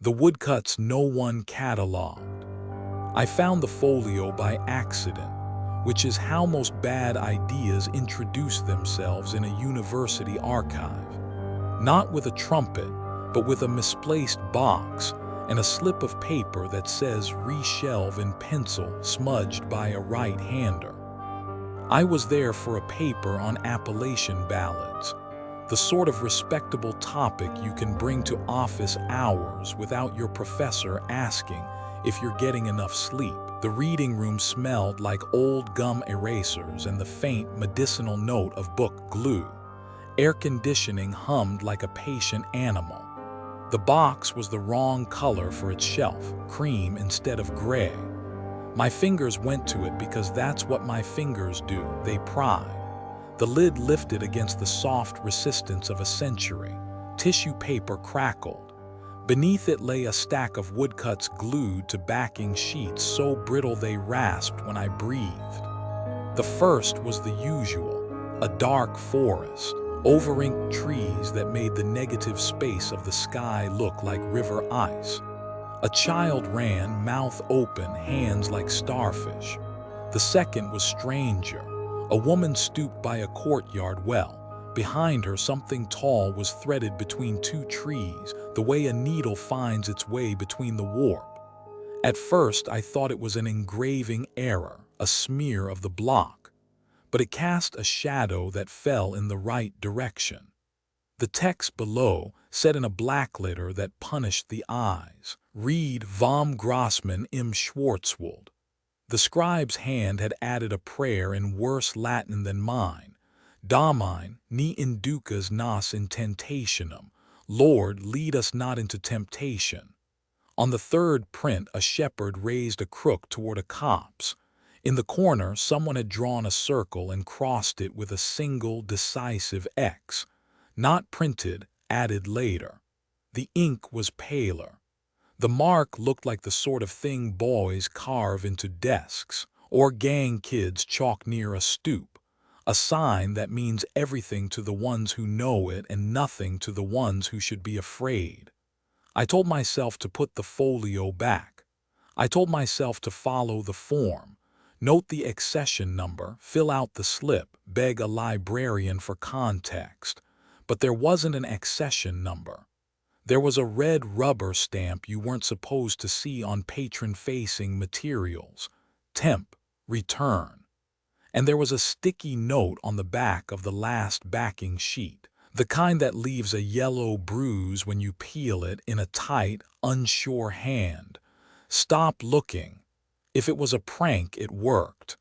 The woodcuts no one cataloged. I found the folio by accident, which is how most bad ideas introduce themselves in a university archive. Not with a trumpet, but with a misplaced box and a slip of paper that says reshelve in pencil smudged by a right-hander. I was there for a paper on Appalachian ballads, the sort of respectable topic you can bring to office hours without your professor asking if you're getting enough sleep. The reading room smelled like old gum erasers and the faint medicinal note of book glue. Air conditioning hummed like a patient animal. The box was the wrong color for its shelf, cream instead of gray. My fingers went to it because that's what my fingers do, they pry. The lid lifted against the soft resistance of a century. Tissue paper crackled. Beneath it lay a stack of woodcuts glued to backing sheets so brittle they rasped when I breathed. The first was the usual, a dark forest, over-inked trees that made the negative space of the sky look like river ice. A child ran, mouth open, hands like starfish. The second was stranger. A woman stooped by a courtyard well. Behind her, something tall was threaded between two trees, the way a needle finds its way between the warp. At first, I thought it was an engraving error, a smear of the block, but it cast a shadow that fell in the right direction. The text below said in a black letter that punished the eyes, "Read vom Grossman im Schwarzwald." The scribe's hand had added a prayer in worse Latin than mine. Domine, ni inducas nas in tentationem. Lord, lead us not into temptation. On the third print, a shepherd raised a crook toward a copse. In the corner, someone had drawn a circle and crossed it with a single decisive X. Not printed, added later. The ink was paler. The mark looked like the sort of thing boys carve into desks, or gang kids chalk near a stoop, a sign that means everything to the ones who know it and nothing to the ones who should be afraid. I told myself to put the folio back. I told myself to follow the form, note the accession number, fill out the slip, beg a librarian for context. But there wasn't an accession number. There was a red rubber stamp you weren't supposed to see on patron-facing materials. Temp, return. And there was a sticky note on the back of the last backing sheet, the kind that leaves a yellow bruise when you peel it in a tight, unsure hand. Stop looking. If it was a prank, it worked.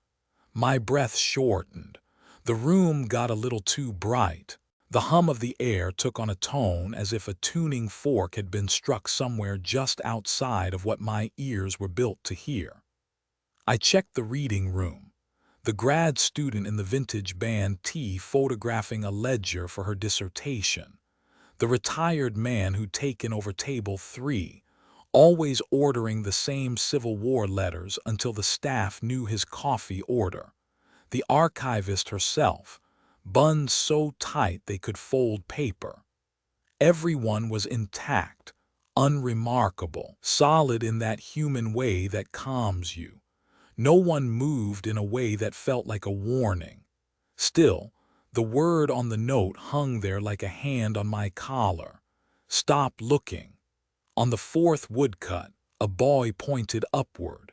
My breath shortened. The room got a little too bright. The hum of the air took on a tone as if a tuning fork had been struck somewhere just outside of what my ears were built to hear. I checked the reading room. The grad student in the vintage band tee photographing a ledger for her dissertation. The retired man who'd taken over table 3, always ordering the same Civil War letters until the staff knew his coffee order. The archivist herself, buns so tight they could fold paper. Everyone was intact, unremarkable, solid in that human way that calms you. No one moved in a way that felt like a warning. Still, the word on the note hung there like a hand on my collar. Stop looking. On the fourth woodcut, a boy pointed upward.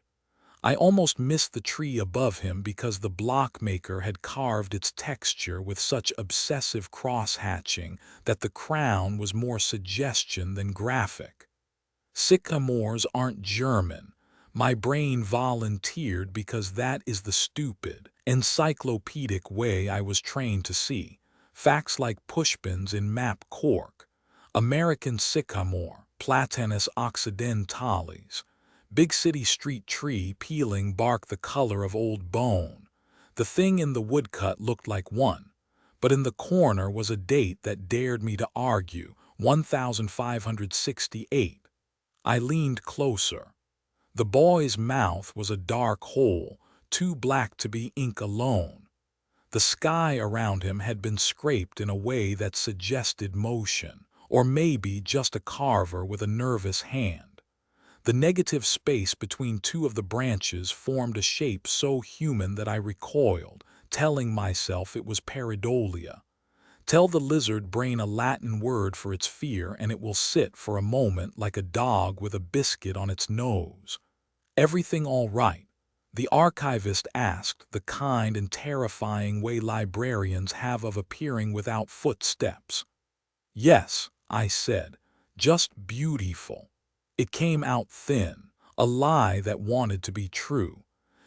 I almost missed the tree above him because the blockmaker had carved its texture with such obsessive cross-hatching that the crown was more suggestion than graphic. Sycamores aren't German. My brain volunteered because that is the stupid, encyclopedic way I was trained to see. Facts like pushpins in map cork. American sycamore, Platanus occidentalis. Big city street tree peeling bark the color of old bone. The thing in the woodcut looked like one, but in the corner was a date that dared me to argue, 1568. I leaned closer. The boy's mouth was a dark hole, too black to be ink alone. The sky around him had been scraped in a way that suggested motion, or maybe just a carver with a nervous hand. The negative space between two of the branches formed a shape so human that I recoiled, telling myself it was pareidolia. Tell the lizard brain a Latin word for its fear and it will sit for a moment like a dog with a biscuit on its nose. Everything all right? The archivist asked, the kind and terrifying way librarians have of appearing without footsteps. Yes, I said, just beautiful. It came out thin, a lie that wanted to be true.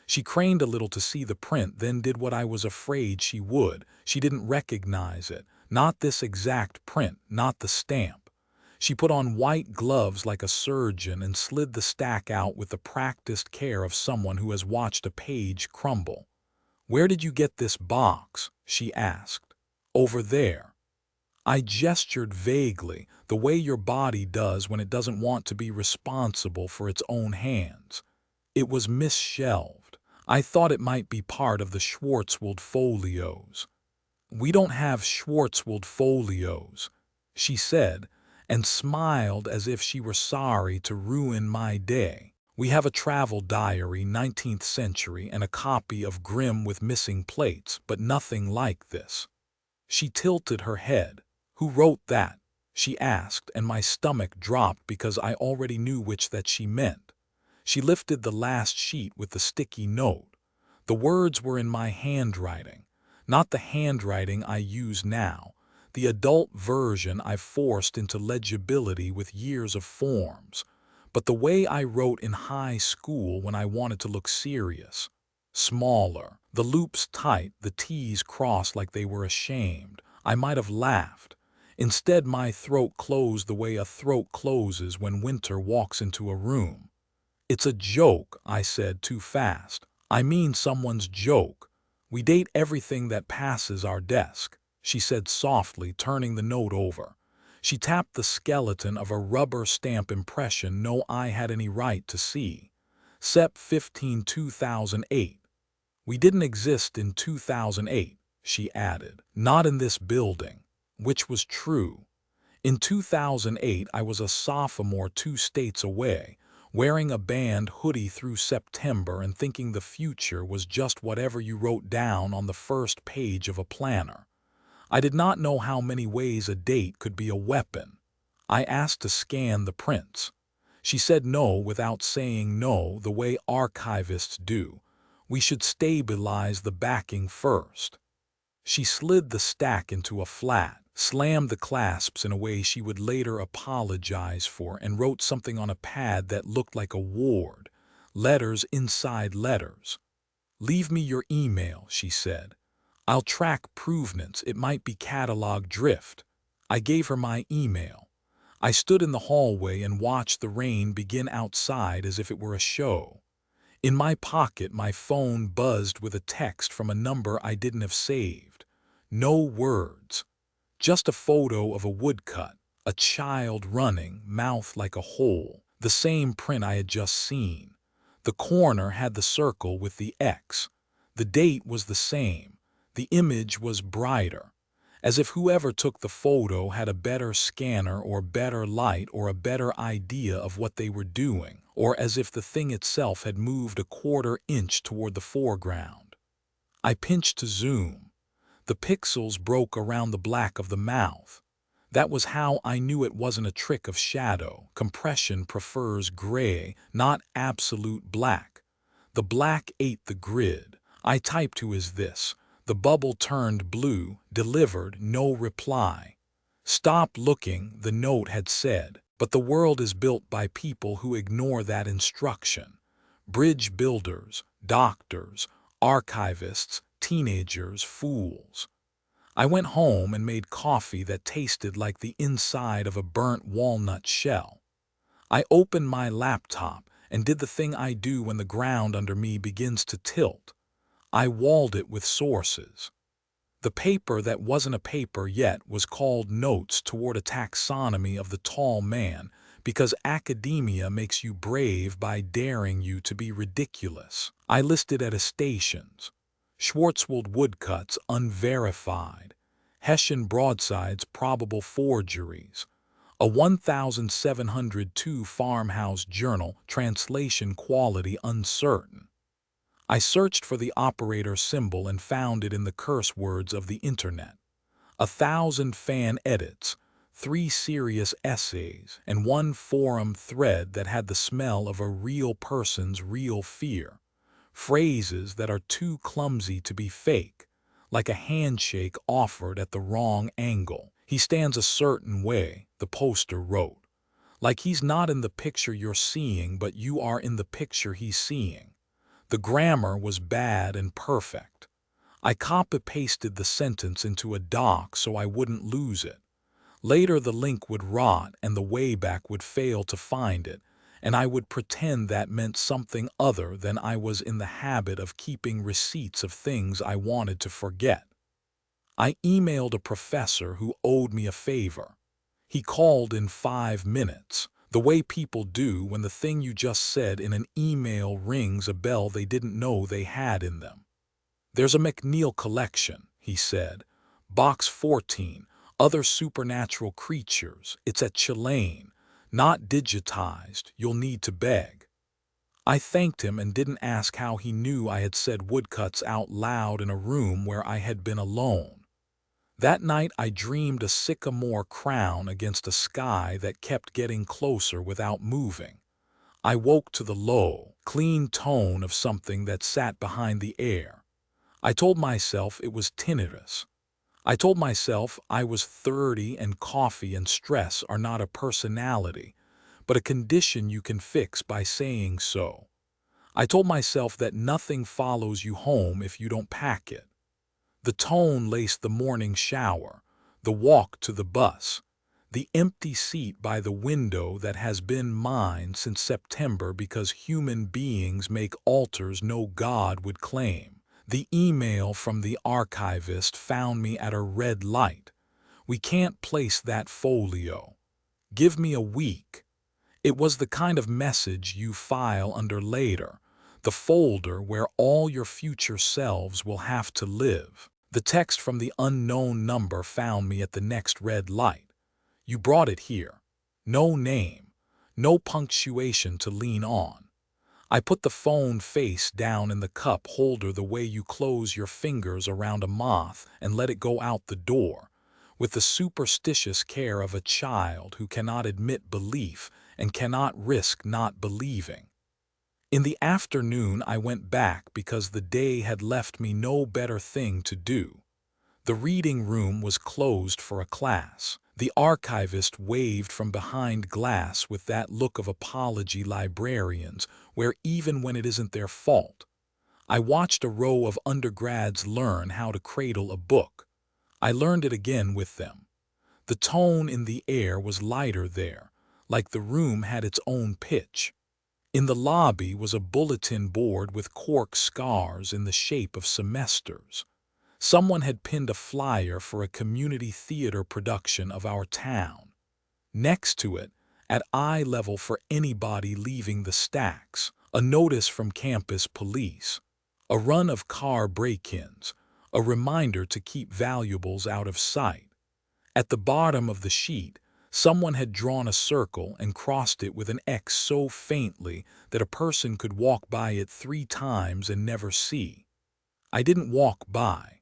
She craned a little to see the print, then did what I was afraid she would. She didn't recognize it. Not this exact print, not the stamp. She put on white gloves like a surgeon and slid the stack out with the practiced care of someone who has watched a page crumble. "Where did you get this box?" she asked. "Over there." I gestured vaguely, the way your body does when it doesn't want to be responsible for its own hands. It was misshelved. I thought it might be part of the Schwarzwald folios. "We don't have Schwarzwald folios," she said, and smiled as if she were sorry to ruin my day. "We have a travel diary, 19th century, and a copy of Grimm with missing plates, but nothing like this." She tilted her head. "Who wrote that?" she asked, and my stomach dropped because I already knew which that she meant. She lifted the last sheet with the sticky note. The words were in my handwriting. Not the handwriting I use now, the adult version I've forced into legibility with years of forms, but the way I wrote in high school when I wanted to look serious. Smaller, the loops tight, the T's crossed like they were ashamed. I might have laughed. Instead, my throat closed the way a throat closes when winter walks into a room. "It's a joke," I said too fast. "I mean someone's joke. We date everything that passes our desk," she said softly, turning the note over. She tapped the skeleton of a rubber stamp impression no eye had any right to see. "Sep 15 2008. We didn't exist in 2008, she added. "Not in this building." Which was true. In 2008, I was a sophomore 2 states away, wearing a band hoodie through September and thinking the future was just whatever you wrote down on the first page of a planner. I did not know how many ways a date could be a weapon. I asked to scan the prints. She said no without saying no, the way archivists do. We should stabilize the backing first. She slid the stack into a flat, slammed the clasps in a way she would later apologize for, and wrote something on a pad that looked like a ward. Letters inside letters. "Leave me your email," she said. "I'll track provenance. It might be catalog drift." I gave her my email. I stood in the hallway and watched the rain begin outside as if it were a show. In my pocket, my phone buzzed with a text from a number I didn't have saved. No words. Just a photo of a woodcut, a child running, mouth like a hole, the same print I had just seen. The corner had the circle with the X. The date was the same. The image was brighter, as if whoever took the photo had a better scanner or better light or a better idea of what they were doing, or as if the thing itself had moved a quarter-inch toward the foreground. I pinched to zoom. The pixels broke around the black of the mouth. That was how I knew it wasn't a trick of shadow. Compression prefers gray, not absolute black. The black ate the grid. I typed "Who is this?" The bubble turned blue, delivered no reply. "Stop looking," the note had said, but the world is built by people who ignore that instruction. Bridge builders, doctors, archivists, teenagers, fools. I went home and made coffee that tasted like the inside of a burnt walnut shell. I opened my laptop and did the thing I do when the ground under me begins to tilt. I walled it with sources. The paper that wasn't a paper yet was called Notes Toward a Taxonomy of the Tall Man, because academia makes you brave by daring you to be ridiculous. I listed attestations. Schwarzwald woodcuts unverified. Hessian broadsides probable forgeries. A 1702 farmhouse journal, translation quality uncertain. I searched for the operator symbol and found it in the curse words of the internet. 1,000 fan edits, 3 serious essays, and 1 forum thread that had the smell of a real person's real fear. Phrases that are too clumsy to be fake, like a handshake offered at the wrong angle. He stands a certain way, the poster wrote. Like he's not in the picture you're seeing, but you are in the picture he's seeing. The grammar was bad and perfect. I copy-pasted the sentence into a doc so I wouldn't lose it. Later the link would rot and the Wayback would fail to find it, and I would pretend that meant something other than I was in the habit of keeping receipts of things I wanted to forget. I emailed a professor who owed me a favor. He called in 5 minutes, the way people do when the thing you just said in an email rings a bell they didn't know they had in them. "There's a McNeil collection," he said. "Box 14, Other Supernatural Creatures. It's at Chilean. Not digitized. You'll need to beg." I thanked him and didn't ask how he knew I had said woodcuts out loud in a room where I had been alone. That night I dreamed a sycamore crown against a sky that kept getting closer without moving. I woke to the low, clean tone of something that sat behind the air. I told myself it was tinnitus. I told myself I was 30 and coffee and stress are not a personality, but a condition you can fix by saying so. I told myself that nothing follows you home if you don't pack it. The tone laced the morning shower, the walk to the bus, the empty seat by the window that has been mine since September because human beings make altars no God would claim. The email from the archivist found me at a red light. "We can't place that folio. Give me a week." It was the kind of message you file under later, the folder where all your future selves will have to live. The text from the unknown number found me at the next red light. "You brought it here. No name, no punctuation to lean on." I put the phone face down in the cup holder the way you close your fingers around a moth and let it go out the door, with the superstitious care of a child who cannot admit belief and cannot risk not believing. In the afternoon I went back because the day had left me no better thing to do. The reading room was closed for a class. The archivist waved from behind glass with that look of apology librarians, where even when it isn't their fault. I watched a row of undergrads learn how to cradle a book. I learned it again with them. The tone in the air was lighter there, like the room had its own pitch. In the lobby was a bulletin board with cork scars in the shape of semesters. Someone had pinned a flyer for a community theater production of our town. Next to it, at eye level for anybody leaving the stacks, a notice from campus police, a run of car break-ins, a reminder to keep valuables out of sight. At the bottom of the sheet, someone had drawn a circle and crossed it with an X so faintly that a person could walk by it 3 times and never see. I didn't walk by.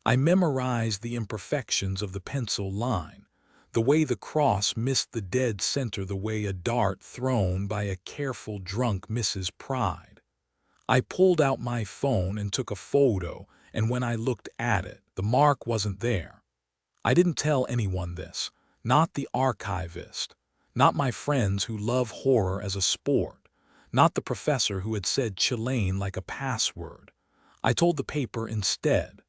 I memorized the imperfections of the pencil line, the way the cross missed the dead center, the way a dart thrown by a careful drunk misses pride. I pulled out my phone and took a photo, and when I looked at it, the mark wasn't there. I didn't tell anyone this, not the archivist, not my friends who love horror as a sport, not the professor who had said Chilean like a password. I told the paper instead.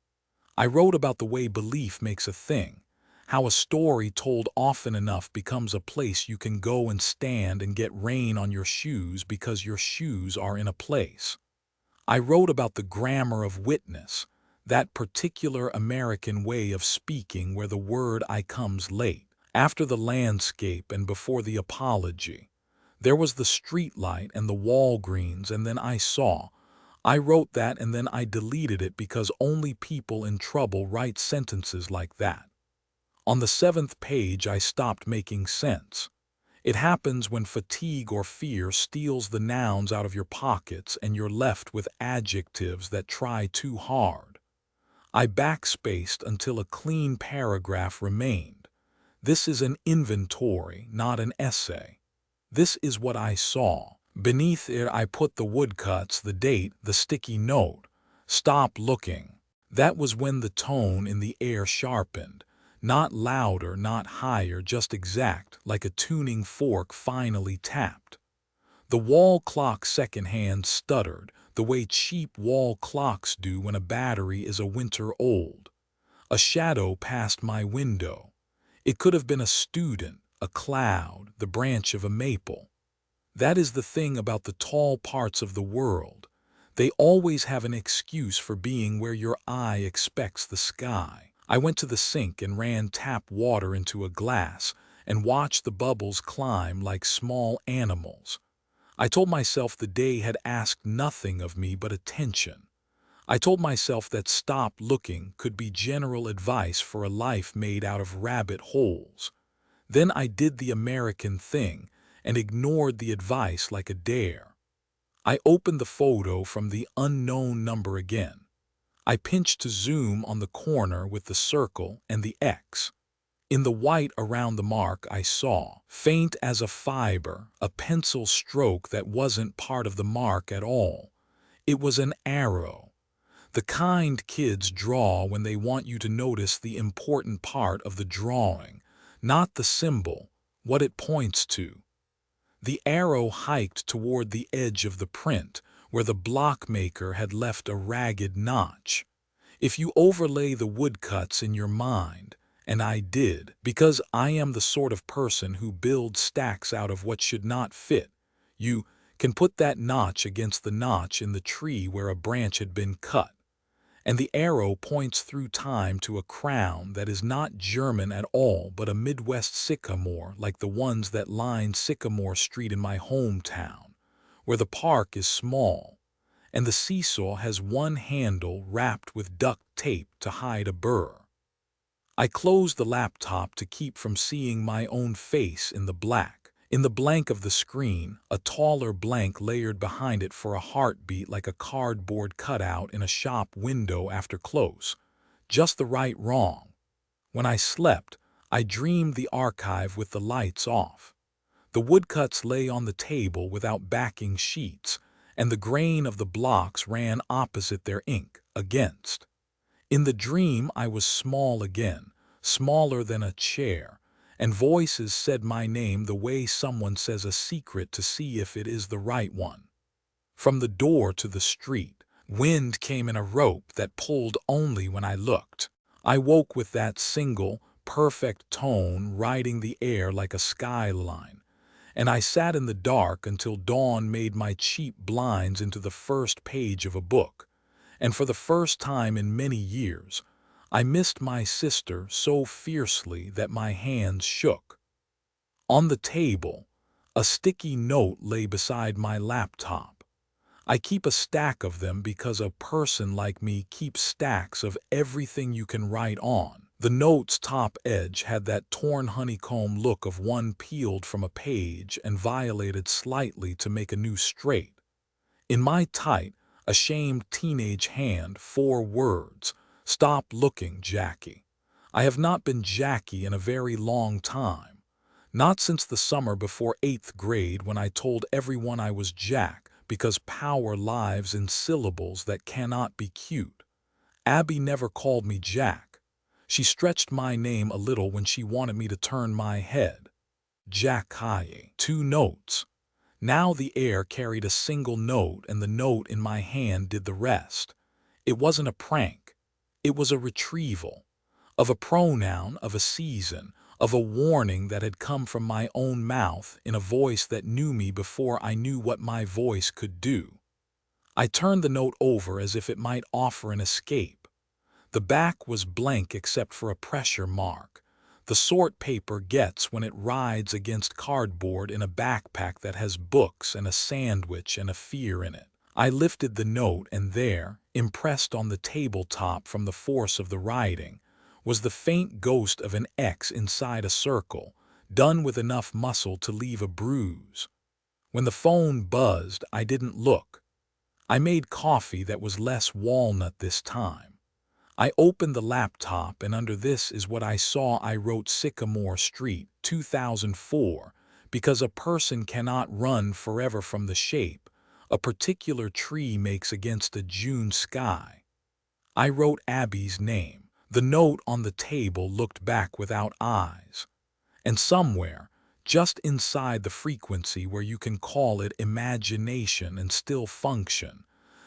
I wrote about the way belief makes a thing, how a story told often enough becomes a place you can go and stand and get rain on your shoes because your shoes are in a place. I wrote about the grammar of witness, that particular American way of speaking where the word I comes late, after the landscape and before the apology. There was the streetlight and the Walgreens, and then I saw. I wrote that and then I deleted it because only people in trouble write sentences like that. On the 7th page, I stopped making sense. It happens when fatigue or fear steals the nouns out of your pockets and you're left with adjectives that try too hard. I backspaced until a clean paragraph remained. This is an inventory, not an essay. This is what I saw. Beneath it I put the woodcuts, the date, the sticky note. Stop looking. That was when the tone in the air sharpened. Not louder, not higher, just exact, like a tuning fork finally tapped. The wall clock secondhand stuttered, the way cheap wall clocks do when a battery is a winter old. A shadow passed my window. It could have been a student, a cloud, the branch of a maple. That is the thing about the tall parts of the world. They always have an excuse for being where your eye expects the sky. I went to the sink and ran tap water into a glass and watched the bubbles climb like small animals. I told myself the day had asked nothing of me but attention. I told myself that stop looking could be general advice for a life made out of rabbit holes. Then I did the American thing and ignored the advice like a dare. I opened the photo from the unknown number again. I pinched to zoom on the corner with the circle and the X. In the white around the mark I saw, faint as a fiber, a pencil stroke that wasn't part of the mark at all. It was an arrow. The kind kids draw when they want you to notice the important part of the drawing, not the symbol, what it points to. The arrow hiked toward the edge of the print, where the blockmaker had left a ragged notch. If you overlay the woodcuts in your mind, and I did, because I am the sort of person who builds stacks out of what should not fit, you can put that notch against the notch in the tree where a branch had been cut. And the arrow points through time to a crown that is not German at all but a Midwest sycamore like the ones that line Sycamore Street in my hometown, where the park is small, and the seesaw has one handle wrapped with duct tape to hide a burr. I closed the laptop to keep from seeing my own face in the black. In the blank of the screen, a taller blank layered behind it for a heartbeat like a cardboard cutout in a shop window after close. Just the right wrong. When I slept, I dreamed the archive with the lights off. The woodcuts lay on the table without backing sheets, and the grain of the blocks ran opposite their ink, against. In the dream I was small again, smaller than a chair, and voices said my name the way someone says a secret to see if it is the right one. From the door to the street, wind came in a rope that pulled only when I looked. I woke with that single, perfect tone riding the air like a skyline, and I sat in the dark until dawn made my cheap blinds into the first page of a book. And for the first time in many years, I missed my sister so fiercely that my hands shook. On the table, a sticky note lay beside my laptop. I keep a stack of them because a person like me keeps stacks of everything you can write on. The note's top edge had that torn honeycomb look of one peeled from a page and violated slightly to make a new straight. In my tight, ashamed teenage hand, 4 words: "Stop looking, Jackie." I have not been Jackie in a very long time. Not since the summer before 8th grade when I told everyone I was Jack because power lives in syllables that cannot be cute. Abby never called me Jack. She stretched my name a little when she wanted me to turn my head. Jack Haye. 2 notes. Now the air carried a single note and the note in my hand did the rest. It wasn't a prank. It was a retrieval. Of a pronoun, of a season, of a warning that had come from my own mouth in a voice that knew me before I knew what my voice could do. I turned the note over as if it might offer an escape. The back was blank except for a pressure mark, the sort paper gets when it rides against cardboard in a backpack that has books and a sandwich and a fear in it. I lifted the note and there, impressed on the tabletop from the force of the writing, was the faint ghost of an X inside a circle, done with enough muscle to leave a bruise. When the phone buzzed, I didn't look. I made coffee that was less walnut this time. I opened the laptop, and under this is what I saw. I wrote Sycamore Street, 2004, because a person cannot run forever from the shape a particular tree makes against a June sky. I wrote Abby's name. The note on the table looked back without eyes. And somewhere, just inside the frequency where you can call it imagination and still function,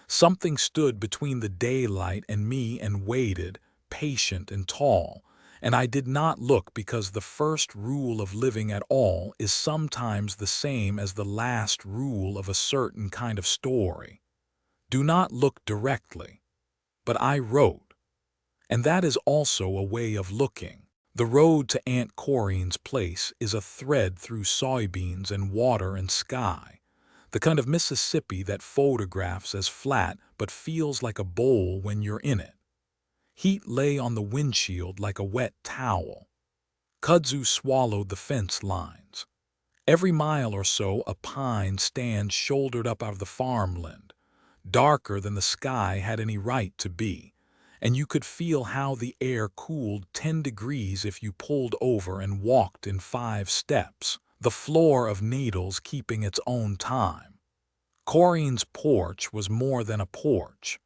something stood between the daylight and me and waited, patient and tall. And I did not look, because the first rule of living at all is sometimes the same as the last rule of a certain kind of story. Do not look directly. But I wrote. And that is also a way of looking. The road to Aunt Corinne's place is a thread through soybeans and water and sky, the kind of Mississippi that photographs as flat but feels like a bowl when you're in it. Heat lay on the windshield like a wet towel. Kudzu swallowed the fence lines. Every mile or so a pine stand shouldered up out of the farmland, darker than the sky had any right to be, and you could feel how the air cooled 10 degrees if you pulled over and walked in 5 steps, the floor of needles keeping its own time. Corinne's porch was more than a porch.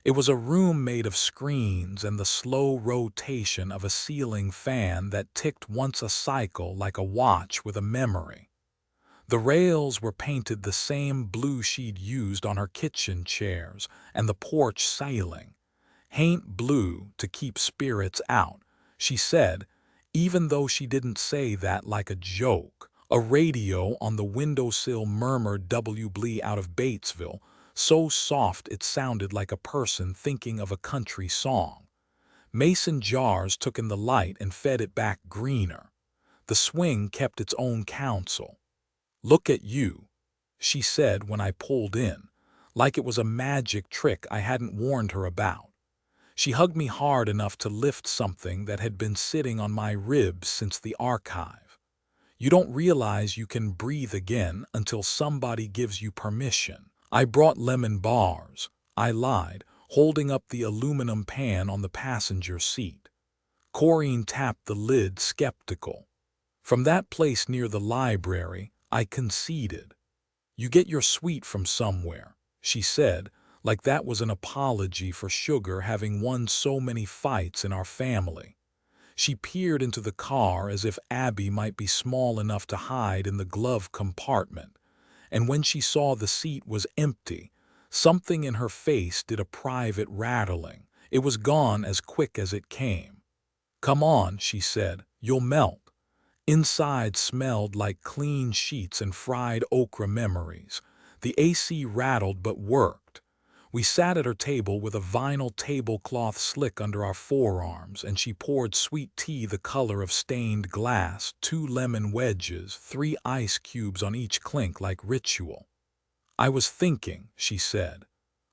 It was a room made of screens and the slow rotation of a ceiling fan that ticked once a cycle like a watch with a memory. The rails were painted the same blue she'd used on her kitchen chairs, and the porch ceiling, "Haint blue to keep spirits out," she said, even though she didn't say that like a joke. A radio on the windowsill murmured W.B. out of Batesville, so soft it sounded like a person thinking of a country song. Mason jars took in the light and fed it back greener. The swing kept its own counsel. "Look at you," she said when I pulled in, like it was a magic trick I hadn't warned her about. She hugged me hard enough to lift something that had been sitting on my ribs since the archive. You don't realize you can breathe again until somebody gives you permission. "I brought lemon bars," I lied, holding up the aluminum pan on the passenger seat. Corinne tapped the lid, skeptical. "From that place near the library," I conceded. "You get your sweet from somewhere," she said, like that was an apology for sugar having won so many fights in our family. She peered into the car as if Abby might be small enough to hide in the glove compartment, and when she saw the seat was empty, something in her face did a private rattling. It was gone as quick as it came. "Come on," she said, "you'll melt." Inside smelled like clean sheets and fried okra memories. The AC rattled but worked. We sat at her table with a vinyl tablecloth slick under our forearms, and she poured sweet tea the color of stained glass, 2 lemon wedges, 3 ice cubes on each clink like ritual. "I was thinking," she said,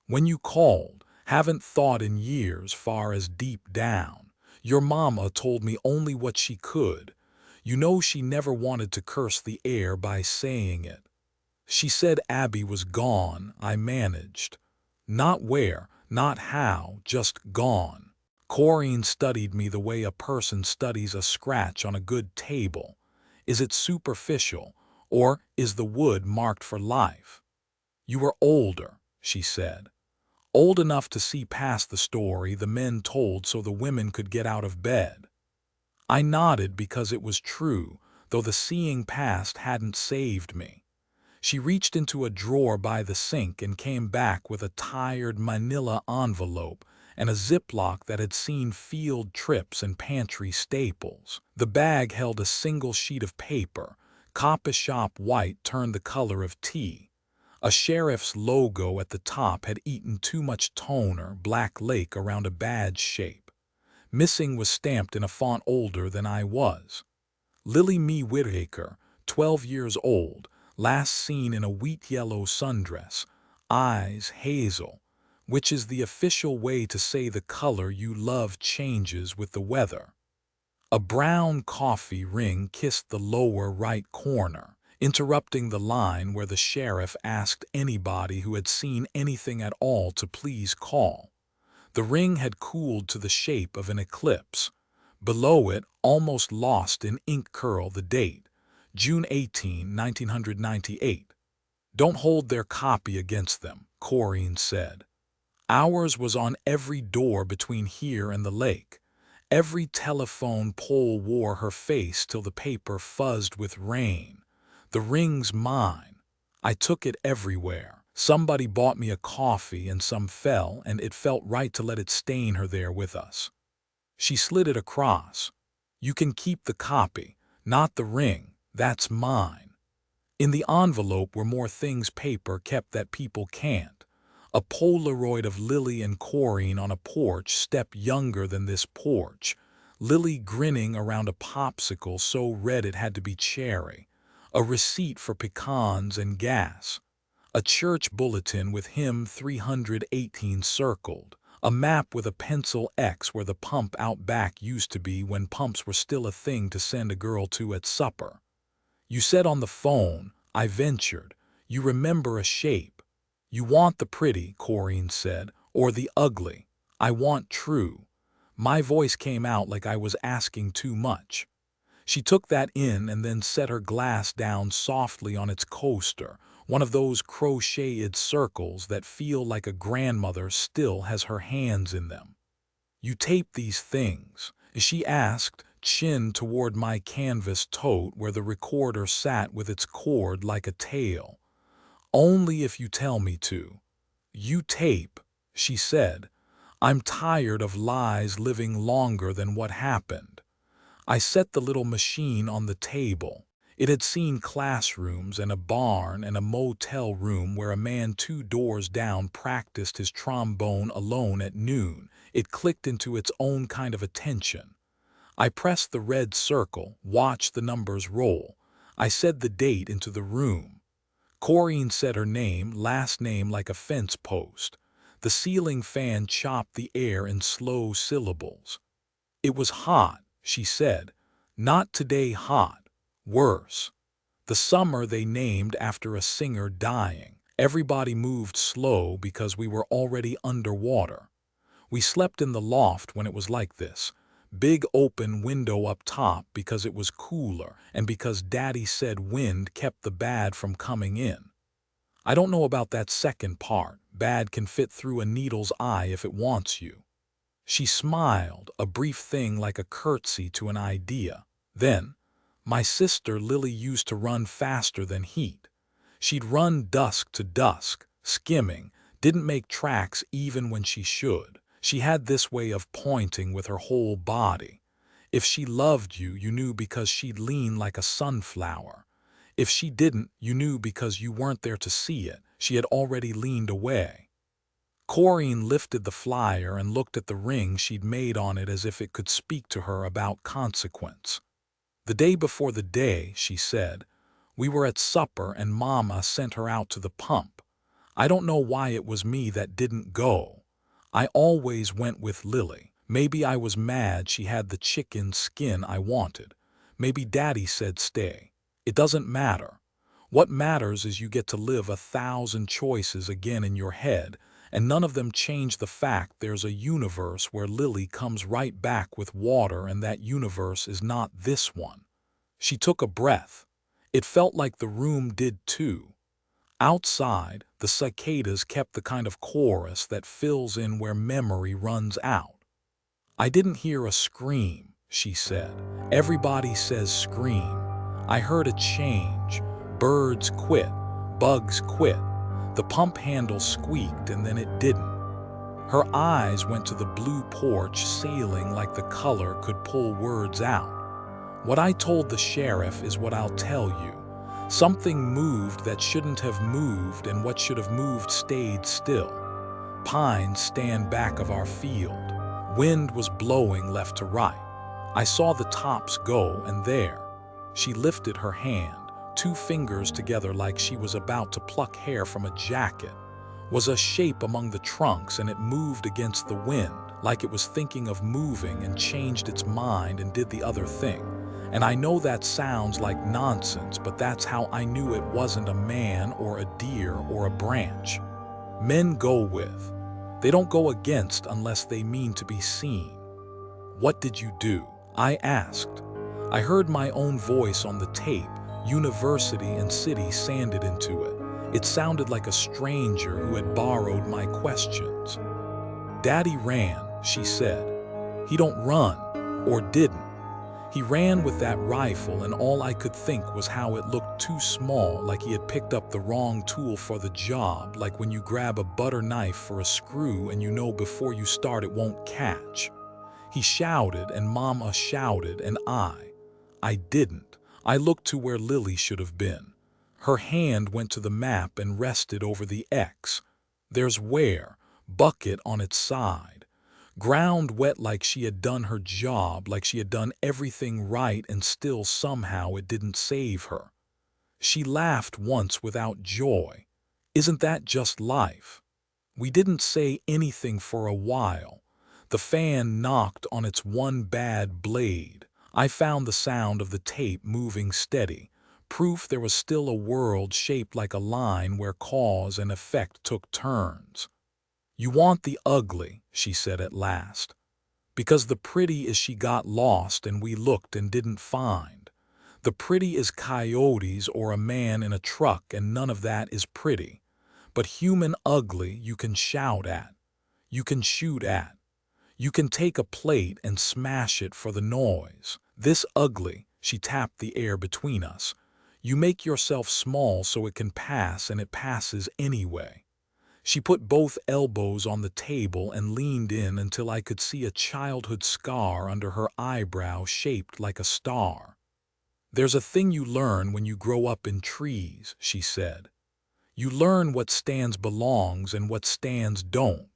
"when you called, haven't thought in years far as deep down. Your mama told me only what she could. You know she never wanted to curse the air by saying it. She said Abby was gone," I managed. "Not where, not how, just gone." Corinne studied me the way a person studies a scratch on a good table. Is it superficial, or is the wood marked for life? "You were older," she said. "Old enough to see past the story the men told so the women could get out of bed." I nodded because it was true, though the seeing past hadn't saved me. She reached into a drawer by the sink and came back with a tired manila envelope and a Ziploc that had seen field trips and pantry staples. The bag held a single sheet of paper, copy shop white turned the color of tea. A sheriff's logo at the top had eaten too much toner, Black Lake around a badge shape. Missing was stamped in a font older than I was. Lily Mee Whittaker, 12 years old, last seen in a wheat-yellow sundress, eyes hazel. which is the official way to say the color you love changes with the weather. A brown coffee ring kissed the lower right corner, interrupting the line where the sheriff asked anybody who had seen anything at all to please call. The ring had cooled to the shape of an eclipse. Below it, almost lost in ink curl, the date, June 18, 1998. "Don't hold their copy against them," Corrine said. "Ours was on every door between here and the lake. Every telephone pole wore her face till the paper fuzzed with rain. The ring's mine. I took it everywhere. Somebody bought me a coffee and some fell, and it felt right to let it stain her there with us." She slid it across. "You can keep the copy, not the ring. That's mine." In the envelope were more things paper kept that people can't. A Polaroid of Lily and Corrine on a porch step younger than this porch. Lily grinning around a popsicle so red it had to be cherry. A receipt for pecans and gas. A church bulletin with hymn 318 circled. A map with a pencil X where the pump out back used to be when pumps were still a thing to send a girl to at supper. "You said on the phone," I ventured, "you remember a shape." "You want the pretty," Corrine said, "or the ugly?" "I want true." My voice came out like I was asking too much. She took that in and then set her glass down softly on its coaster, one of those crocheted circles that feel like a grandmother still has her hands in them. "You tape these things?" she asked, chin toward my canvas tote where the recorder sat with its cord like a tail. "Only if you tell me to." "You tape," she said. "I'm tired of lies living longer than what happened." I set the little machine on the table. It had seen classrooms and a barn and a motel room where a man 2 doors down practiced his trombone alone at noon. It clicked into its own kind of attention. I pressed the red circle, watched the numbers roll. I said the date into the room. Corrine said her name, last name like a fence post. The ceiling fan chopped the air in slow syllables. "It was hot," she said. "Not today hot. Worse. The summer they named after a singer dying. Everybody moved slow because we were already underwater. We slept in the loft when it was like this. Big open window up top because it was cooler and because Daddy said wind kept the bad from coming in. I don't know about that second part. Bad can fit through a needle's eye if it wants you." She smiled, a brief thing like a curtsy to an idea. Then, "My sister Lily used to run faster than heat. She'd run dusk to dusk, skimming, didn't make tracks even when she should. She had this way of pointing with her whole body. If she loved you, you knew because she'd lean like a sunflower. If she didn't, you knew because you weren't there to see it. She had already leaned away." Corrine lifted the flyer and looked at the ring she'd made on it as if it could speak to her about consequence. "The day before the day," she said, "we were at supper and Mama sent her out to the pump. I don't know why it was me that didn't go. I always went with Lily. Maybe I was mad she had the chicken skin I wanted. Maybe Daddy said stay. It doesn't matter. What matters is you get to live 1,000 choices again in your head, and none of them change the fact there's a universe where Lily comes right back with water and that universe is not this one." She took a breath. It felt like the room did too. Outside, the cicadas kept the kind of chorus that fills in where memory runs out. "I didn't hear a scream," she said. "Everybody says scream. I heard a change. Birds quit. Bugs quit. The pump handle squeaked and then it didn't." Her eyes went to the blue porch sailing like the color could pull words out. "What I told the sheriff is what I'll tell you. Something moved that shouldn't have moved, and what should have moved stayed still. Pines stand back of our field. Wind was blowing left to right. I saw the tops go, and there." She lifted her hand, 2 fingers together like she was about to pluck hair from a jacket. was a shape among the trunks, and it moved against the wind, like it was thinking of moving and changed its mind and did the other thing. And I know that sounds like nonsense, but that's how I knew it wasn't a man or a deer or a branch. Men go with. They don't go against unless they mean to be seen. What did you do? I asked. I heard my own voice on the tape, university and city sanded into it. It sounded like a stranger who had borrowed my questions. Daddy ran, she said. He don't run, or didn't. He ran with that rifle, and all I could think was how it looked too small, like he had picked up the wrong tool for the job, like when you grab a butter knife for a screw and you know before you start it won't catch. He shouted, and Mama shouted, and I didn't. I looked to where Lily should have been. Her hand went to the map and rested over the X. There's where, bucket on its side. Ground wet, like she had done her job, like she had done everything right, and still somehow it didn't save her. She laughed once without joy. Isn't that just life? We didn't say anything for a while. The fan knocked on its one bad blade. I found the sound of the tape moving steady, proof there was still a world shaped like a line where cause and effect took turns. You want the ugly, she said at last, because the pretty is she got lost and we looked and didn't find. The pretty is coyotes or a man in a truck, and none of that is pretty. But human ugly you can shout at, you can shoot at, you can take a plate and smash it for the noise. This ugly, she tapped the air between us. You make yourself small so it can pass, and it passes anyway. She put both elbows on the table and leaned in until I could see a childhood scar under her eyebrow shaped like a star. There's a thing you learn when you grow up in trees, she said. You learn what stands belongs and what stands don't.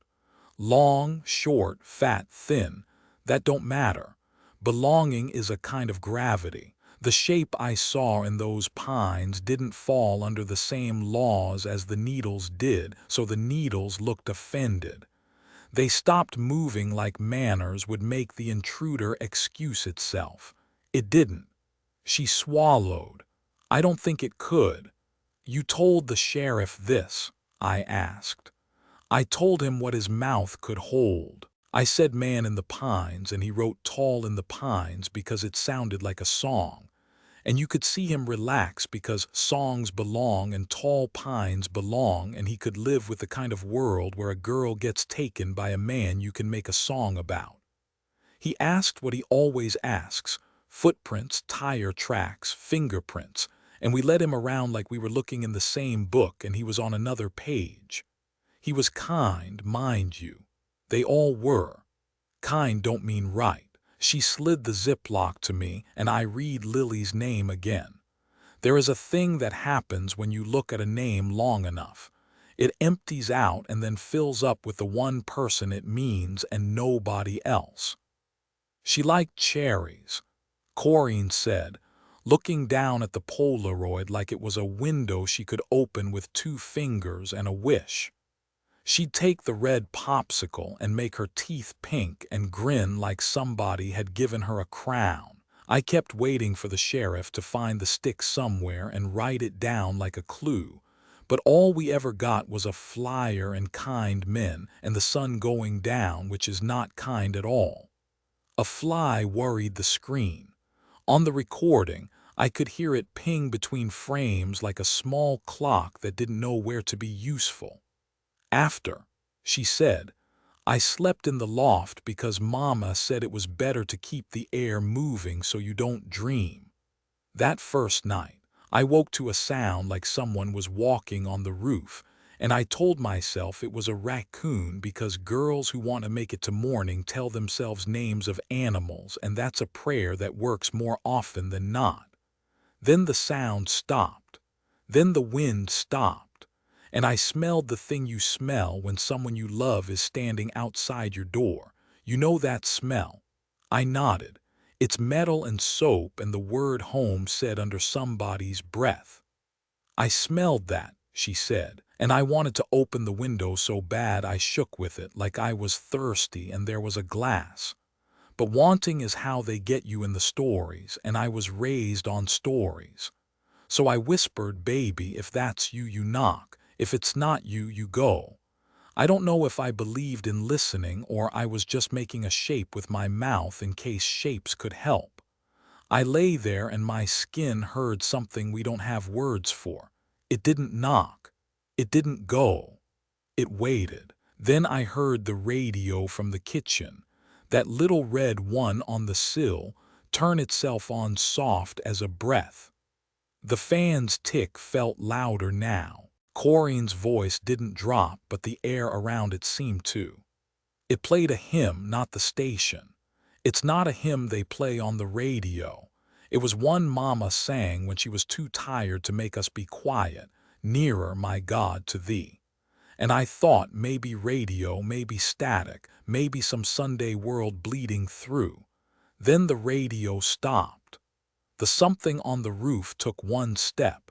Long, short, fat, thin, that don't matter. Belonging is a kind of gravity. The shape I saw in those pines didn't fall under the same laws as the needles did, so the needles looked offended. They stopped moving like manners would make the intruder excuse itself. It didn't. She swallowed. I don't think it could. You told the sheriff this, I asked. I told him what his mouth could hold. I said man in the pines, and he wrote tall in the pines because it sounded like a song. And you could see him relax because songs belong and tall pines belong, and he could live with the kind of world where a girl gets taken by a man you can make a song about. He asked what he always asks: footprints, tire tracks, fingerprints, and we led him around like we were looking in the same book and he was on another page. He was kind, mind you. They all were. Kind don't mean right. She slid the Ziploc to me, and I read Lily's name again. There is a thing that happens when you look at a name long enough. It empties out and then fills up with the one person it means and nobody else. She liked cherries, Corrine said, looking down at the Polaroid like it was a window she could open with 2 fingers and a wish. She'd take the red popsicle and make her teeth pink and grin like somebody had given her a crown. I kept waiting for the sheriff to find the stick somewhere and write it down like a clue, but all we ever got was a flyer and kind men and the sun going down, which is not kind at all. A fly worried the screen. On the recording, I could hear it ping between frames like a small clock that didn't know where to be useful. After, she said, I slept in the loft because Mama said it was better to keep the air moving so you don't dream. That first night, I woke to a sound like someone was walking on the roof, and I told myself it was a raccoon because girls who want to make it to morning tell themselves names of animals, and that's a prayer that works more often than not. Then the sound stopped. Then the wind stopped. And I smelled the thing you smell when someone you love is standing outside your door. You know that smell? I nodded. It's metal and soap and the word home said under somebody's breath. I smelled that, she said, And I wanted to open the window so bad I shook with it like I was thirsty and there was a glass. But wanting is how they get you in the stories, and I was raised on stories. So I whispered, "Baby, if that's you, you knock. If it's not you, you go." I don't know if I believed in listening or I was just making a shape with my mouth in case shapes could help. I lay there and my skin heard something we don't have words for. It didn't knock. It didn't go. It waited. Then I heard the radio from the kitchen, that little red one on the sill, turn itself on soft as a breath. The fan's tick felt louder now. Corinne's voice didn't drop, but the air around it seemed to. It played a hymn, not the station. It's not a hymn they play on the radio. It was one Mama sang when she was too tired to make us be quiet, "Nearer, my God, to thee." And I thought maybe radio, maybe static, maybe some Sunday world bleeding through. Then the radio stopped. The something on the roof took one step.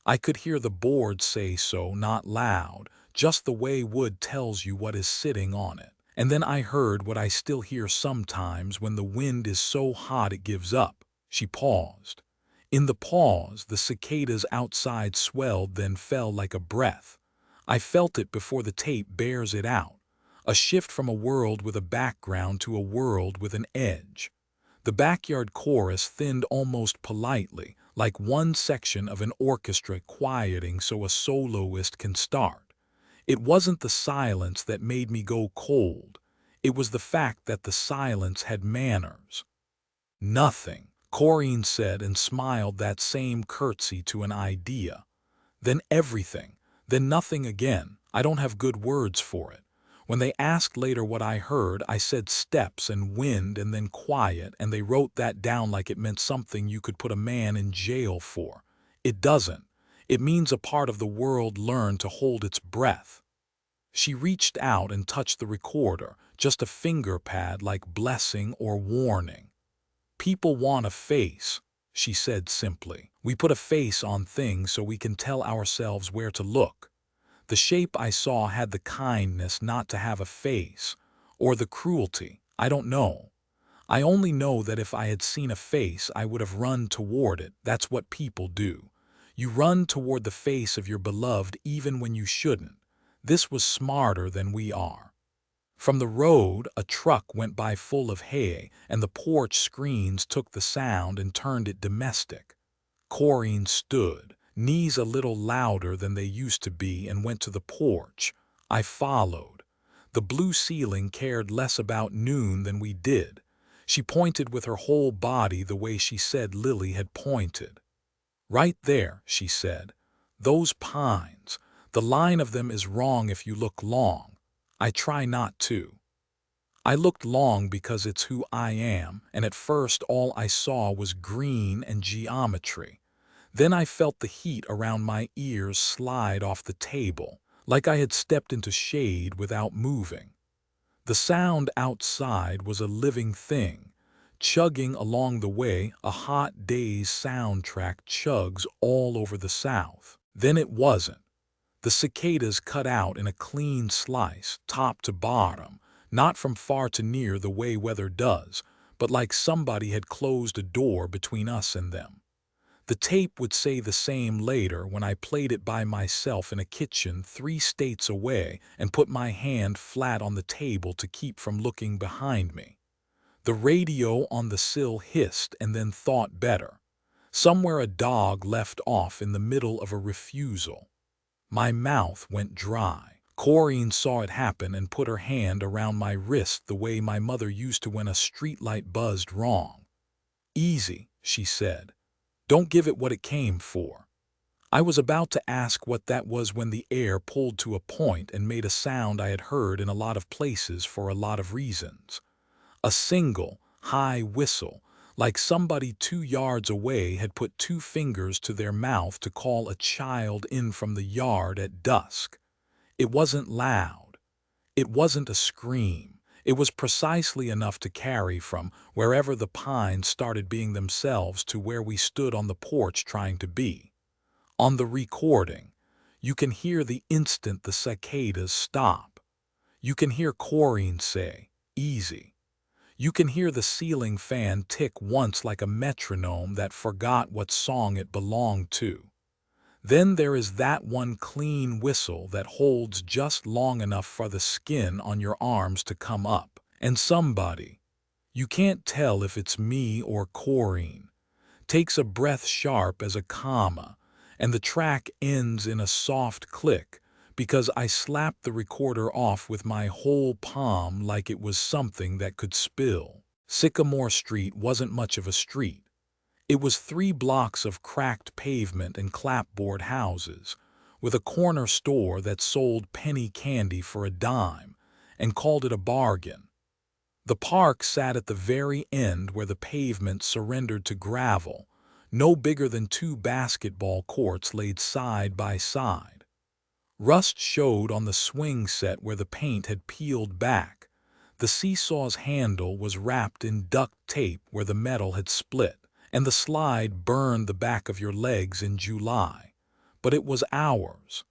I could hear the board say so, not loud, just the way wood tells you what is sitting on it. And then I heard what I still hear sometimes when the wind is so hot it gives up. She paused. In the pause, the cicadas outside swelled, then fell like a breath. I felt it before the tape bears it out. A shift from a world with a background to a world with an edge. The backyard chorus thinned almost politely, like one section of an orchestra quieting so a soloist can start. It wasn't the silence that made me go cold. It was the fact that the silence had manners. "Nothing," Corinne said and smiled that same curtsy to an idea. Then everything. Then nothing again. I don't have good words for it. When they asked later what I heard, I said steps and wind and then quiet, and they wrote that down like it meant something you could put a man in jail for. It doesn't. It means a part of the world learned to hold its breath. She reached out and touched the recorder, just a finger pad like blessing or warning. "People want a face," she said simply. "We put a face on things so we can tell ourselves where to look." The shape I saw had the kindness not to have a face, or the cruelty, I don't know. I only know that if I had seen a face, I would have run toward it. That's what people do. You run toward the face of your beloved even when you shouldn't. This was smarter than we are. From the road, a truck went by full of hay, and the porch screens took the sound and turned it domestic. Corinne stood, knees a little louder than they used to be, and went to the porch. I followed. The blue ceiling cared less about noon than we did. She pointed with her whole body the way she said Lily had pointed. "Right there," she said. "Those pines. The line of them is wrong if you look long. I try not to. I looked long because it's who I am, and at first all I saw was green and geometry. Then I felt the heat around my ears slide off the table, like I had stepped into shade without moving. The sound outside was a living thing, chugging along the way a hot day's soundtrack chugs all over the South. Then it wasn't. The cicadas cut out in a clean slice, top to bottom, not from far to near the way weather does, but like somebody had closed a door between us and them. The tape would say the same later when I played it by myself in a kitchen 3 states away and put my hand flat on the table to keep from looking behind me. The radio on the sill hissed and then thought better. Somewhere a dog left off in the middle of a refusal. My mouth went dry. Corinne saw it happen and put her hand around my wrist the way my mother used to when a streetlight buzzed wrong. "Easy," she said. "Don't give it what it came for." I was about to ask what that was when the air pulled to a point and made a sound I had heard in a lot of places for a lot of reasons. A single, high whistle, like somebody 2 yards away had put 2 fingers to their mouth to call a child in from the yard at dusk. It wasn't loud. It wasn't a scream. It was precisely enough to carry from wherever the pines started being themselves to where we stood on the porch trying to be. On the recording, You can hear the instant the cicadas stop. You can hear Corrine say, "Easy." You can hear the ceiling fan tick once like a metronome that forgot what song it belonged to. Then there is that one clean whistle that holds just long enough for the skin on your arms to come up. And somebody, you can't tell if it's me or Corrine, takes a breath sharp as a comma, and the track ends in a soft click because I slapped the recorder off with my whole palm like it was something that could spill. Sycamore Street wasn't much of a street. It was 3 blocks of cracked pavement and clapboard houses, with a corner store that sold penny candy for a dime and called it a bargain. The park sat at the very end where the pavement surrendered to gravel, no bigger than 2 basketball courts laid side by side. Rust showed on the swing set where the paint had peeled back. The seesaw's handle was wrapped in duct tape where the metal had split, and the slide burned the back of your legs in July. But it was ours.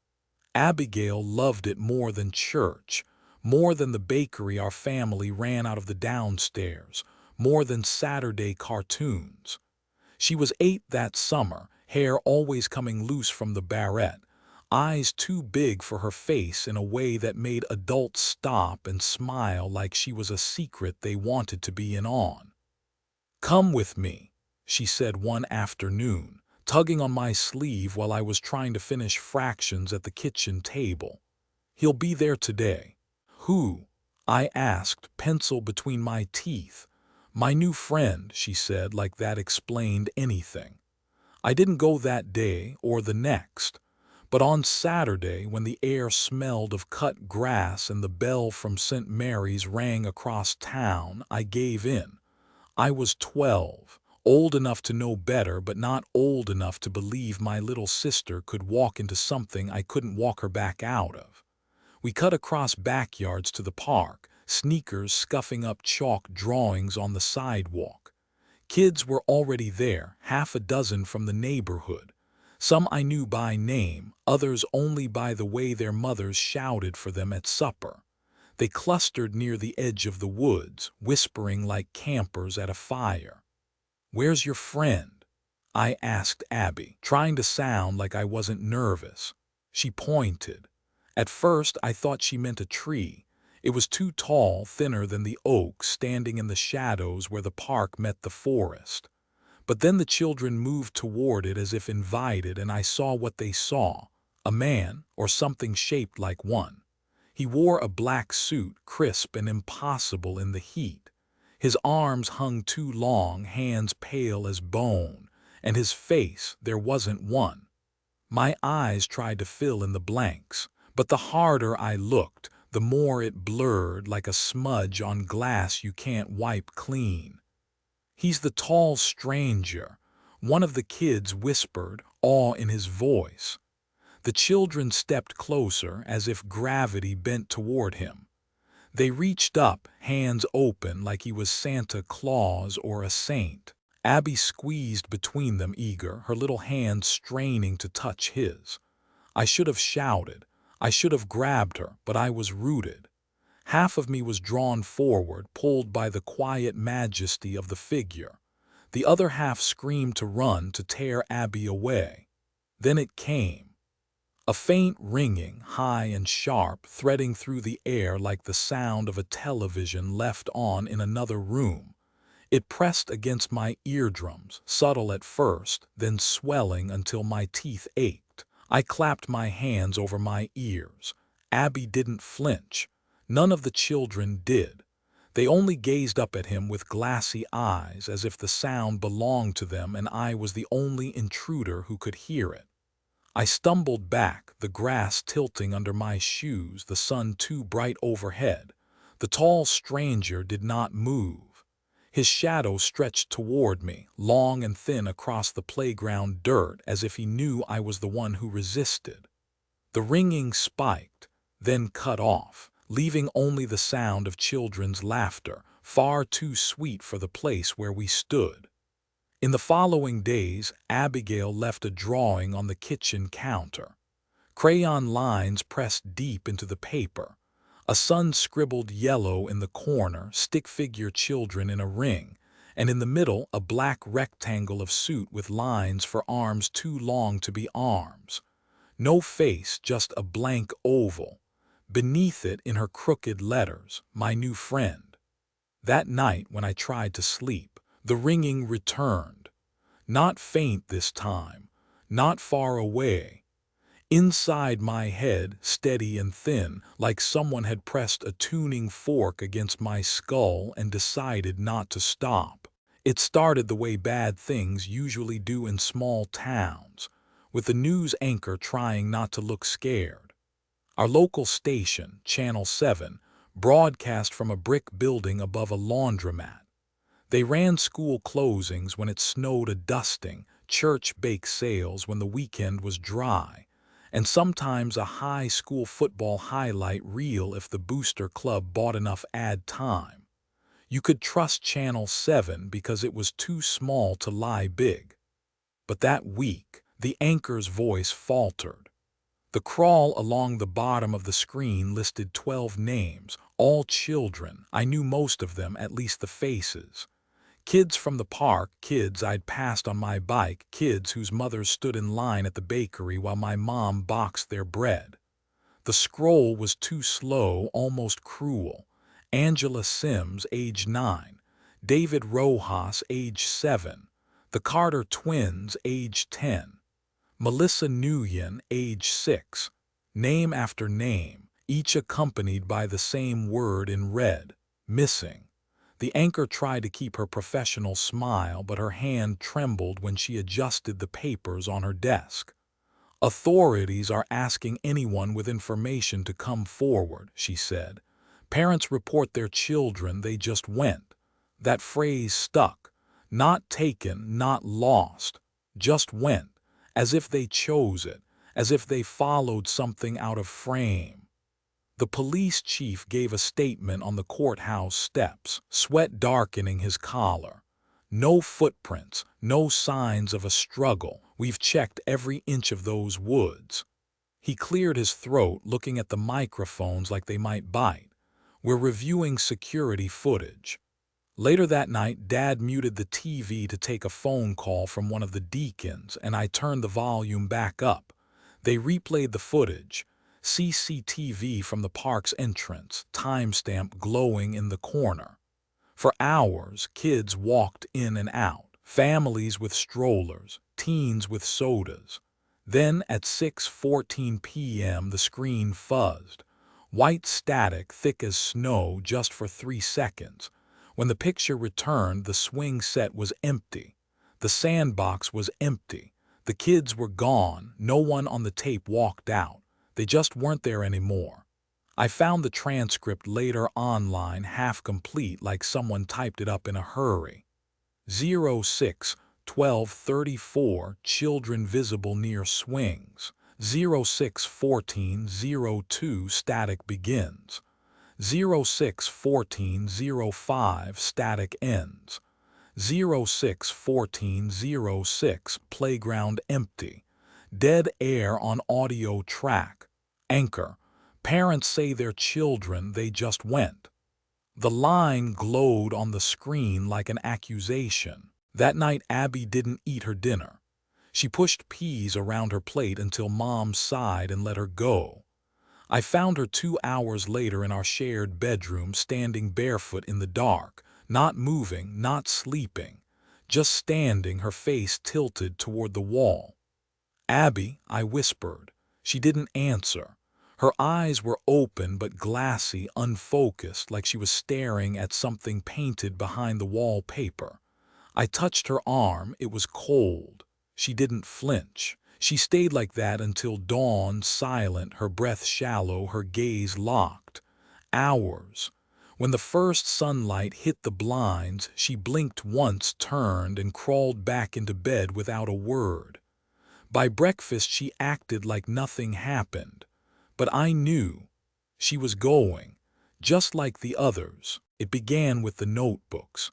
Abigail loved it more than church, more than the bakery our family ran out of the downstairs, more than Saturday cartoons. She was 8 that summer, hair always coming loose from the barrette, eyes too big for her face in a way that made adults stop and smile like she was a secret they wanted to be in on. "Come with me," she said one afternoon, tugging on my sleeve while I was trying to finish fractions at the kitchen table. "He'll be there today." "Who?" I asked, pencil between my teeth. "My new friend," she said, like that explained anything. I didn't go that day or the next, but on Saturday, when the air smelled of cut grass and the bell from St. Mary's rang across town, I gave in. I was 12, old enough to know better, but not old enough to believe my little sister could walk into something I couldn't walk her back out of. We cut across backyards to the park, sneakers scuffing up chalk drawings on the sidewalk. Kids were already there, half a dozen from the neighborhood. Some I knew by name, others only by the way their mothers shouted for them at supper. They clustered near the edge of the woods, whispering like campers at a fire. "Where's your friend?" I asked Abby, trying to sound like I wasn't nervous. She pointed. At first I thought she meant a tree. It was too tall, thinner than the oak, standing in the shadows where the park met the forest. But then the children moved toward it as if invited, and I saw what they saw, a man, or something shaped like one. He wore a black suit, crisp and impossible in the heat. His arms hung too long, hands pale as bone, and his face, there wasn't one. My eyes tried to fill in the blanks, but the harder I looked, the more it blurred like a smudge on glass you can't wipe clean. "He's the tall stranger," one of the kids whispered, awe in his voice. The children stepped closer as if gravity bent toward him. They reached up, hands open like he was Santa Claus or a saint. Abby squeezed between them, eager, her little hands straining to touch his. I should have shouted. I should have grabbed her, but I was rooted. Half of me was drawn forward, pulled by the quiet majesty of the figure. The other half screamed to run, to tear Abby away. Then it came. A faint ringing, high and sharp, threading through the air like the sound of a television left on in another room. It pressed against my eardrums, subtle at first, then swelling until my teeth ached. I clapped my hands over my ears. Abby didn't flinch. None of the children did. They only gazed up at him with glassy eyes, as if the sound belonged to them and I was the only intruder who could hear it. I stumbled back, the grass tilting under my shoes, the sun too bright overhead. The tall stranger did not move. His shadow stretched toward me, long and thin across the playground dirt, as if he knew I was the one who resisted. The ringing spiked, then cut off, leaving only the sound of children's laughter, far too sweet for the place where we stood. In the following days, Abigail left a drawing on the kitchen counter. Crayon lines pressed deep into the paper. A sun scribbled yellow in the corner, stick figure children in a ring, and in the middle a black rectangle of suit with lines for arms too long to be arms. No face, just a blank oval. Beneath it, in her crooked letters, my new friend. That night, when I tried to sleep, the ringing returned. Not faint this time, not far away. Inside my head, steady and thin, like someone had pressed a tuning fork against my skull and decided not to stop. It started the way bad things usually do in small towns, with the news anchor trying not to look scared. Our local station, Channel 7, broadcast from a brick building above a laundromat. They ran school closings when it snowed a dusting, church bake sales when the weekend was dry, and sometimes a high school football highlight reel if the booster club bought enough ad time. You could trust Channel 7 because it was too small to lie big. But that week, the anchor's voice faltered. The crawl along the bottom of the screen listed 12 names, all children. I knew most of them, at least the faces. Kids from the park, kids I'd passed on my bike, kids whose mothers stood in line at the bakery while my mom boxed their bread. The scroll was too slow, almost cruel. Angela Sims, age 9. David Rojas, age 7. The Carter twins, age 10. Melissa Nguyen, age 6. Name after name, each accompanied by the same word in red, missing. The anchor tried to keep her professional smile, but her hand trembled when she adjusted the papers on her desk. Authorities are asking anyone with information to come forward, she said. Parents report their children, they just went. That phrase stuck. Not taken, not lost. Just went. As if they chose it. As if they followed something out of frame. The police chief gave a statement on the courthouse steps, sweat darkening his collar. No footprints, no signs of a struggle. We've checked every inch of those woods. He cleared his throat, looking at the microphones like they might bite. We're reviewing security footage. Later that night, Dad muted the TV to take a phone call from one of the deacons, and I turned the volume back up. They replayed the footage. CCTV from the park's entrance, timestamp glowing in the corner. For hours, kids walked in and out, families with strollers, teens with sodas. Then at 6:14 p.m. the screen fuzzed. White static thick as snow just for 3 seconds. When the picture returned, the swing set was empty. The sandbox was empty. The kids were gone. No one on the tape walked out. They just weren't there anymore. I found the transcript later online, half complete, like someone typed it up in a hurry. 06/12/34 children visible near swings. 06/14/02 static begins. 06/14/05 static ends. 06/14/06 playground empty. Dead air on audio track. Anchor. Parents say their children, they just went. The line glowed on the screen like an accusation. That night Abby didn't eat her dinner. She pushed peas around her plate until Mom sighed and let her go. I found her 2 hours later in our shared bedroom, standing barefoot in the dark, not moving, not sleeping, just standing, her face tilted toward the wall. "Abby," I whispered. She didn't answer. Her eyes were open but glassy, unfocused, like she was staring at something painted behind the wallpaper. I touched her arm. It was cold. She didn't flinch. She stayed like that until dawn, silent, her breath shallow, her gaze locked. Hours. When the first sunlight hit the blinds, she blinked once, turned, and crawled back into bed without a word. By breakfast she acted like nothing happened. But I knew. She was going. Just like the others. It began with the notebooks.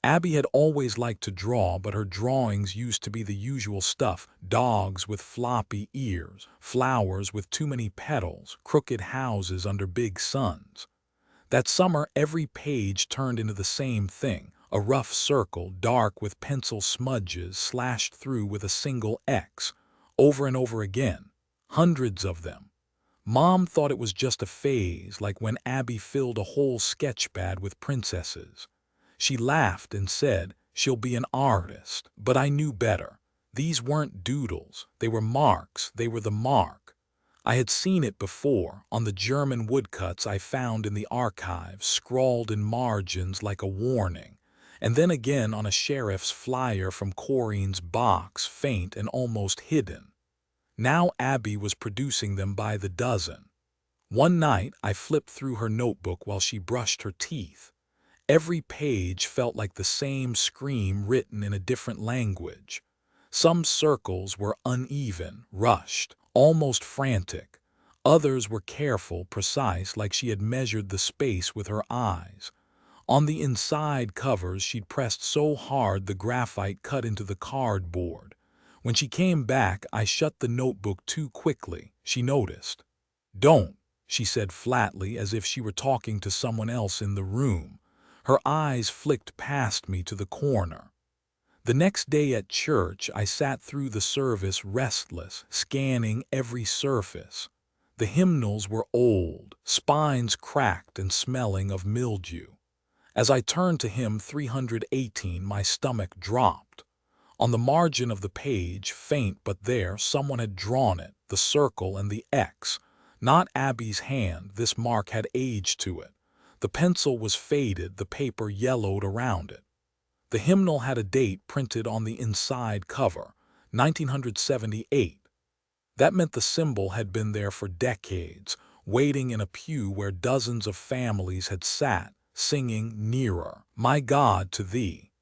Abby had always liked to draw, but her drawings used to be the usual stuff: dogs with floppy ears, flowers with too many petals, crooked houses under big suns. That summer, every page turned into the same thing: a rough circle, dark with pencil smudges slashed through with a single X, over and over again, hundreds of them. Mom thought it was just a phase, like when Abby filled a whole sketchpad with princesses. She laughed and said, "She'll be an artist." But I knew better. These weren't doodles. They were marks. They were the mark. I had seen it before, on the German woodcuts I found in the archives, scrawled in margins like a warning, and then again on a sheriff's flyer from Corrine's box, faint and almost hidden. Now Abby was producing them by the dozen. One night I flipped through her notebook while she brushed her teeth. Every page felt like the same scream written in a different language. Some circles were uneven, rushed, almost frantic. Others were careful, precise, like she had measured the space with her eyes. On the inside covers she'd pressed so hard the graphite cut into the cardboard. When she came back, I shut the notebook too quickly. She noticed. "Don't," she said flatly, as if she were talking to someone else in the room. Her eyes flicked past me to the corner. The next day at church, I sat through the service restless, scanning every surface. The hymnals were old, spines cracked and smelling of mildew. As I turned to hymn 318, my stomach dropped. On the margin of the page, faint but there, someone had drawn it, the circle and the X. Not Abby's hand. This mark had age to it. The pencil was faded, the paper yellowed around it. The hymnal had a date printed on the inside cover, 1978. That meant the symbol had been there for decades, waiting in a pew where dozens of families had sat, singing "Nearer, My God, to Thee."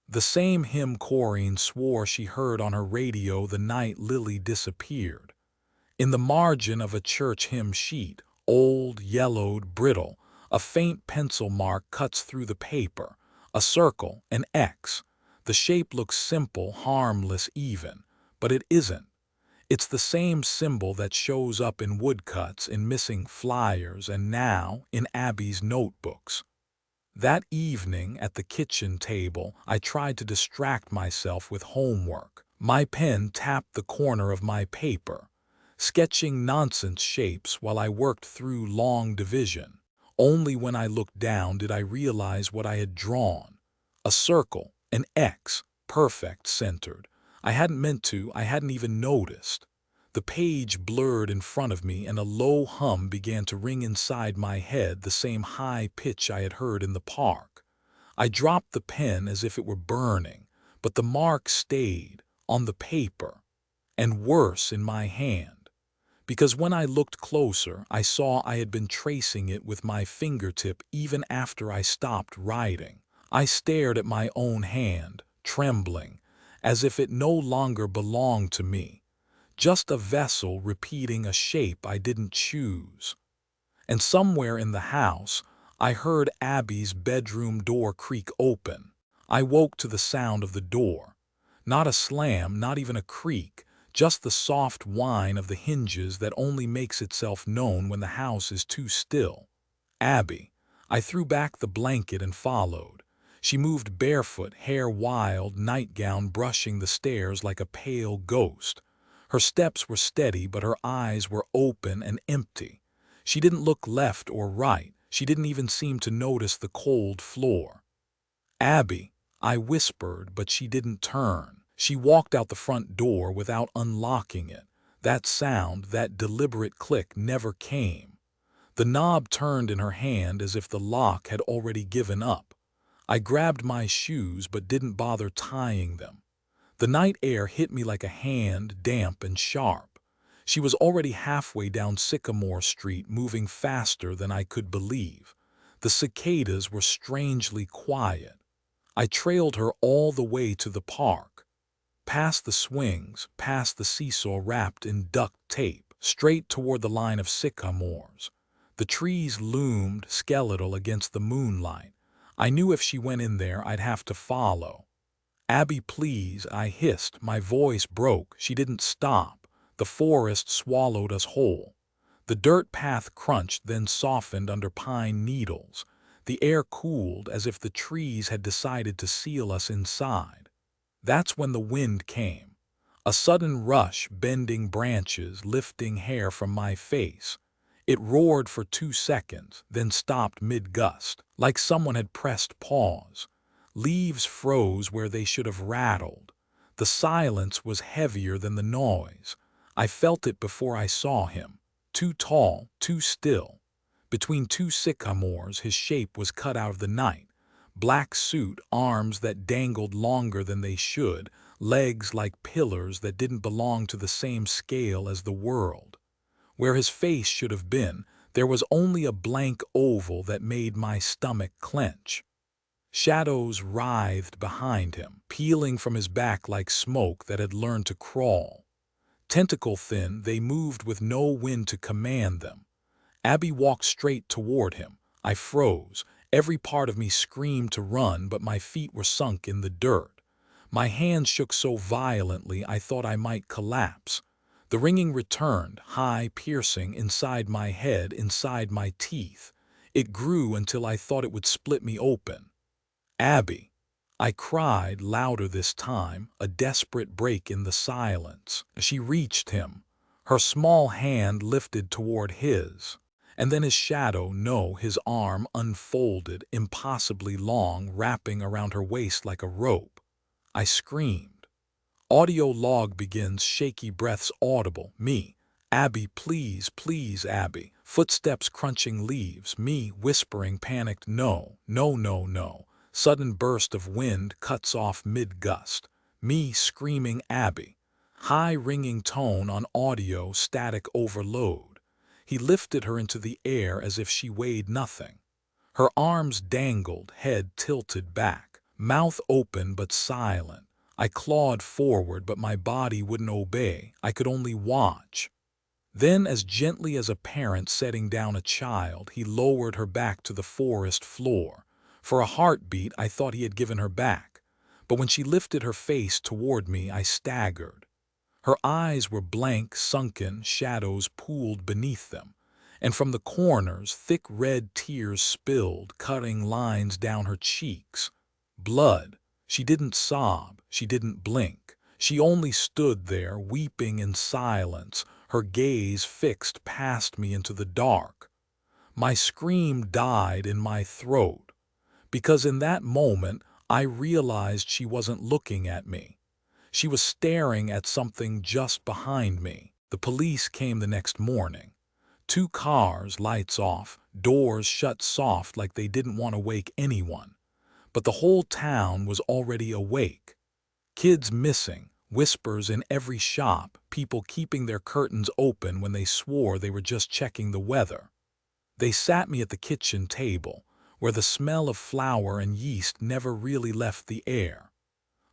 The same hymn Corrine swore she heard on her radio the night Lily disappeared. In the margin of a church hymn sheet, old, yellowed, brittle, a faint pencil mark cuts through the paper, a circle, an X. The shape looks simple, harmless even, but it isn't. It's the same symbol that shows up in woodcuts, in missing flyers, and now in Abby's notebooks. That evening at the kitchen table, I tried to distract myself with homework. My pen tapped the corner of my paper, sketching nonsense shapes while I worked through long division. Only when I looked down did I realize what I had drawn. A circle, an X, perfect, centered. I hadn't meant to, I hadn't even noticed. The page blurred in front of me and a low hum began to ring inside my head, the same high pitch I had heard in the park. I dropped the pen as if it were burning, but the mark stayed, on the paper, and worse, in my hand. Because when I looked closer, I saw I had been tracing it with my fingertip even after I stopped writing. I stared at my own hand, trembling, as if it no longer belonged to me, just a vessel repeating a shape I didn't choose. And somewhere in the house, I heard Abby's bedroom door creak open. I woke to the sound of the door. Not a slam, not even a creak, just the soft whine of the hinges that only makes itself known when the house is too still. Abby. I threw back the blanket and followed. She moved barefoot, hair wild, nightgown brushing the stairs like a pale ghost. Her steps were steady, but her eyes were open and empty. She didn't look left or right. She didn't even seem to notice the cold floor. "Abby," I whispered, but she didn't turn. She walked out the front door without unlocking it. That sound, that deliberate click, never came. The knob turned in her hand as if the lock had already given up. I grabbed my shoes but didn't bother tying them. The night air hit me like a hand, damp and sharp. She was already halfway down Sycamore Street, moving faster than I could believe. The cicadas were strangely quiet. I trailed her all the way to the park, past the swings, past the seesaw wrapped in duct tape, straight toward the line of sycamores. The trees loomed skeletal against the moonlight. I knew if she went in there, I'd have to follow. "Abby, please," I hissed. My voice broke. She didn't stop. The forest swallowed us whole. The dirt path crunched, then softened under pine needles. The air cooled as if the trees had decided to seal us inside. That's when the wind came. A sudden rush, bending branches, lifting hair from my face. It roared for 2 seconds, then stopped mid-gust, like someone had pressed pause. Leaves froze where they should have rattled. The silence was heavier than the noise. I felt it before I saw him. Too tall, too still. Between two sycamores, his shape was cut out of the night. Black suit, arms that dangled longer than they should, legs like pillars that didn't belong to the same scale as the world. Where his face should have been, there was only a blank oval that made my stomach clench. Shadows writhed behind him, peeling from his back like smoke that had learned to crawl. Tentacle-thin, they moved with no wind to command them. Abby walked straight toward him. I froze. Every part of me screamed to run, but my feet were sunk in the dirt. My hands shook so violently I thought I might collapse. The ringing returned, high, piercing, inside my head, inside my teeth. It grew until I thought it would split me open. "Abby!" I cried, louder this time, a desperate break in the silence. She reached him, her small hand lifted toward his. And then his shadow, no, his arm unfolded, impossibly long, wrapping around her waist like a rope. I screamed. Audio log begins, shaky breaths audible. Me. "Abby, please, please, Abby." Footsteps crunching leaves. Me, whispering, panicked, "No, no, no, no." Sudden burst of wind cuts off mid-gust. Me screaming, "Abby." High ringing tone on audio, static overload. He lifted her into the air as if she weighed nothing. Her arms dangled, head tilted back, mouth open but silent. I clawed forward, but my body wouldn't obey. I could only watch. Then, as gently as a parent setting down a child, he lowered her back to the forest floor. For a heartbeat, I thought he had given her back. But when she lifted her face toward me, I staggered. Her eyes were blank, sunken, shadows pooled beneath them. And from the corners, thick red tears spilled, cutting lines down her cheeks. Blood. She didn't sob. She didn't blink. She only stood there, weeping in silence, her gaze fixed past me into the dark. My scream died in my throat, because in that moment I realized she wasn't looking at me. She was staring at something just behind me. The police came the next morning. 2 cars, lights off, doors shut soft like they didn't want to wake anyone. But the whole town was already awake. Kids missing, whispers in every shop, people keeping their curtains open when they swore they were just checking the weather. They sat me at the kitchen table, where the smell of flour and yeast never really left the air.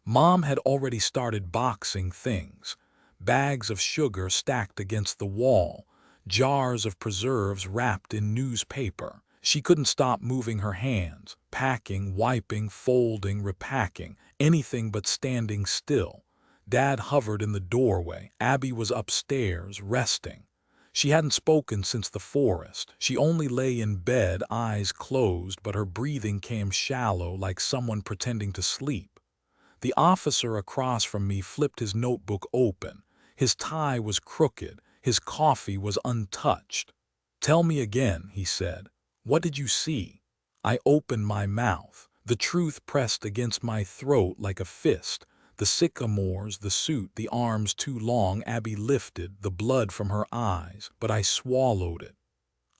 Mom had already started boxing things. Bags of sugar stacked against the wall, jars of preserves wrapped in newspaper. She couldn't stop moving her hands, packing, wiping, folding, repacking, anything but standing still. Dad hovered in the doorway. Abby was upstairs, resting. She hadn't spoken since the forest. She only lay in bed, eyes closed, but her breathing came shallow, like someone pretending to sleep. The officer across from me flipped his notebook open. His tie was crooked. His coffee was untouched. "Tell me again," he said. "What did you see?" I opened my mouth. The truth pressed against my throat like a fist. The sycamores, the suit, the arms too long. Abby lifted, the blood from her eyes, but I swallowed it.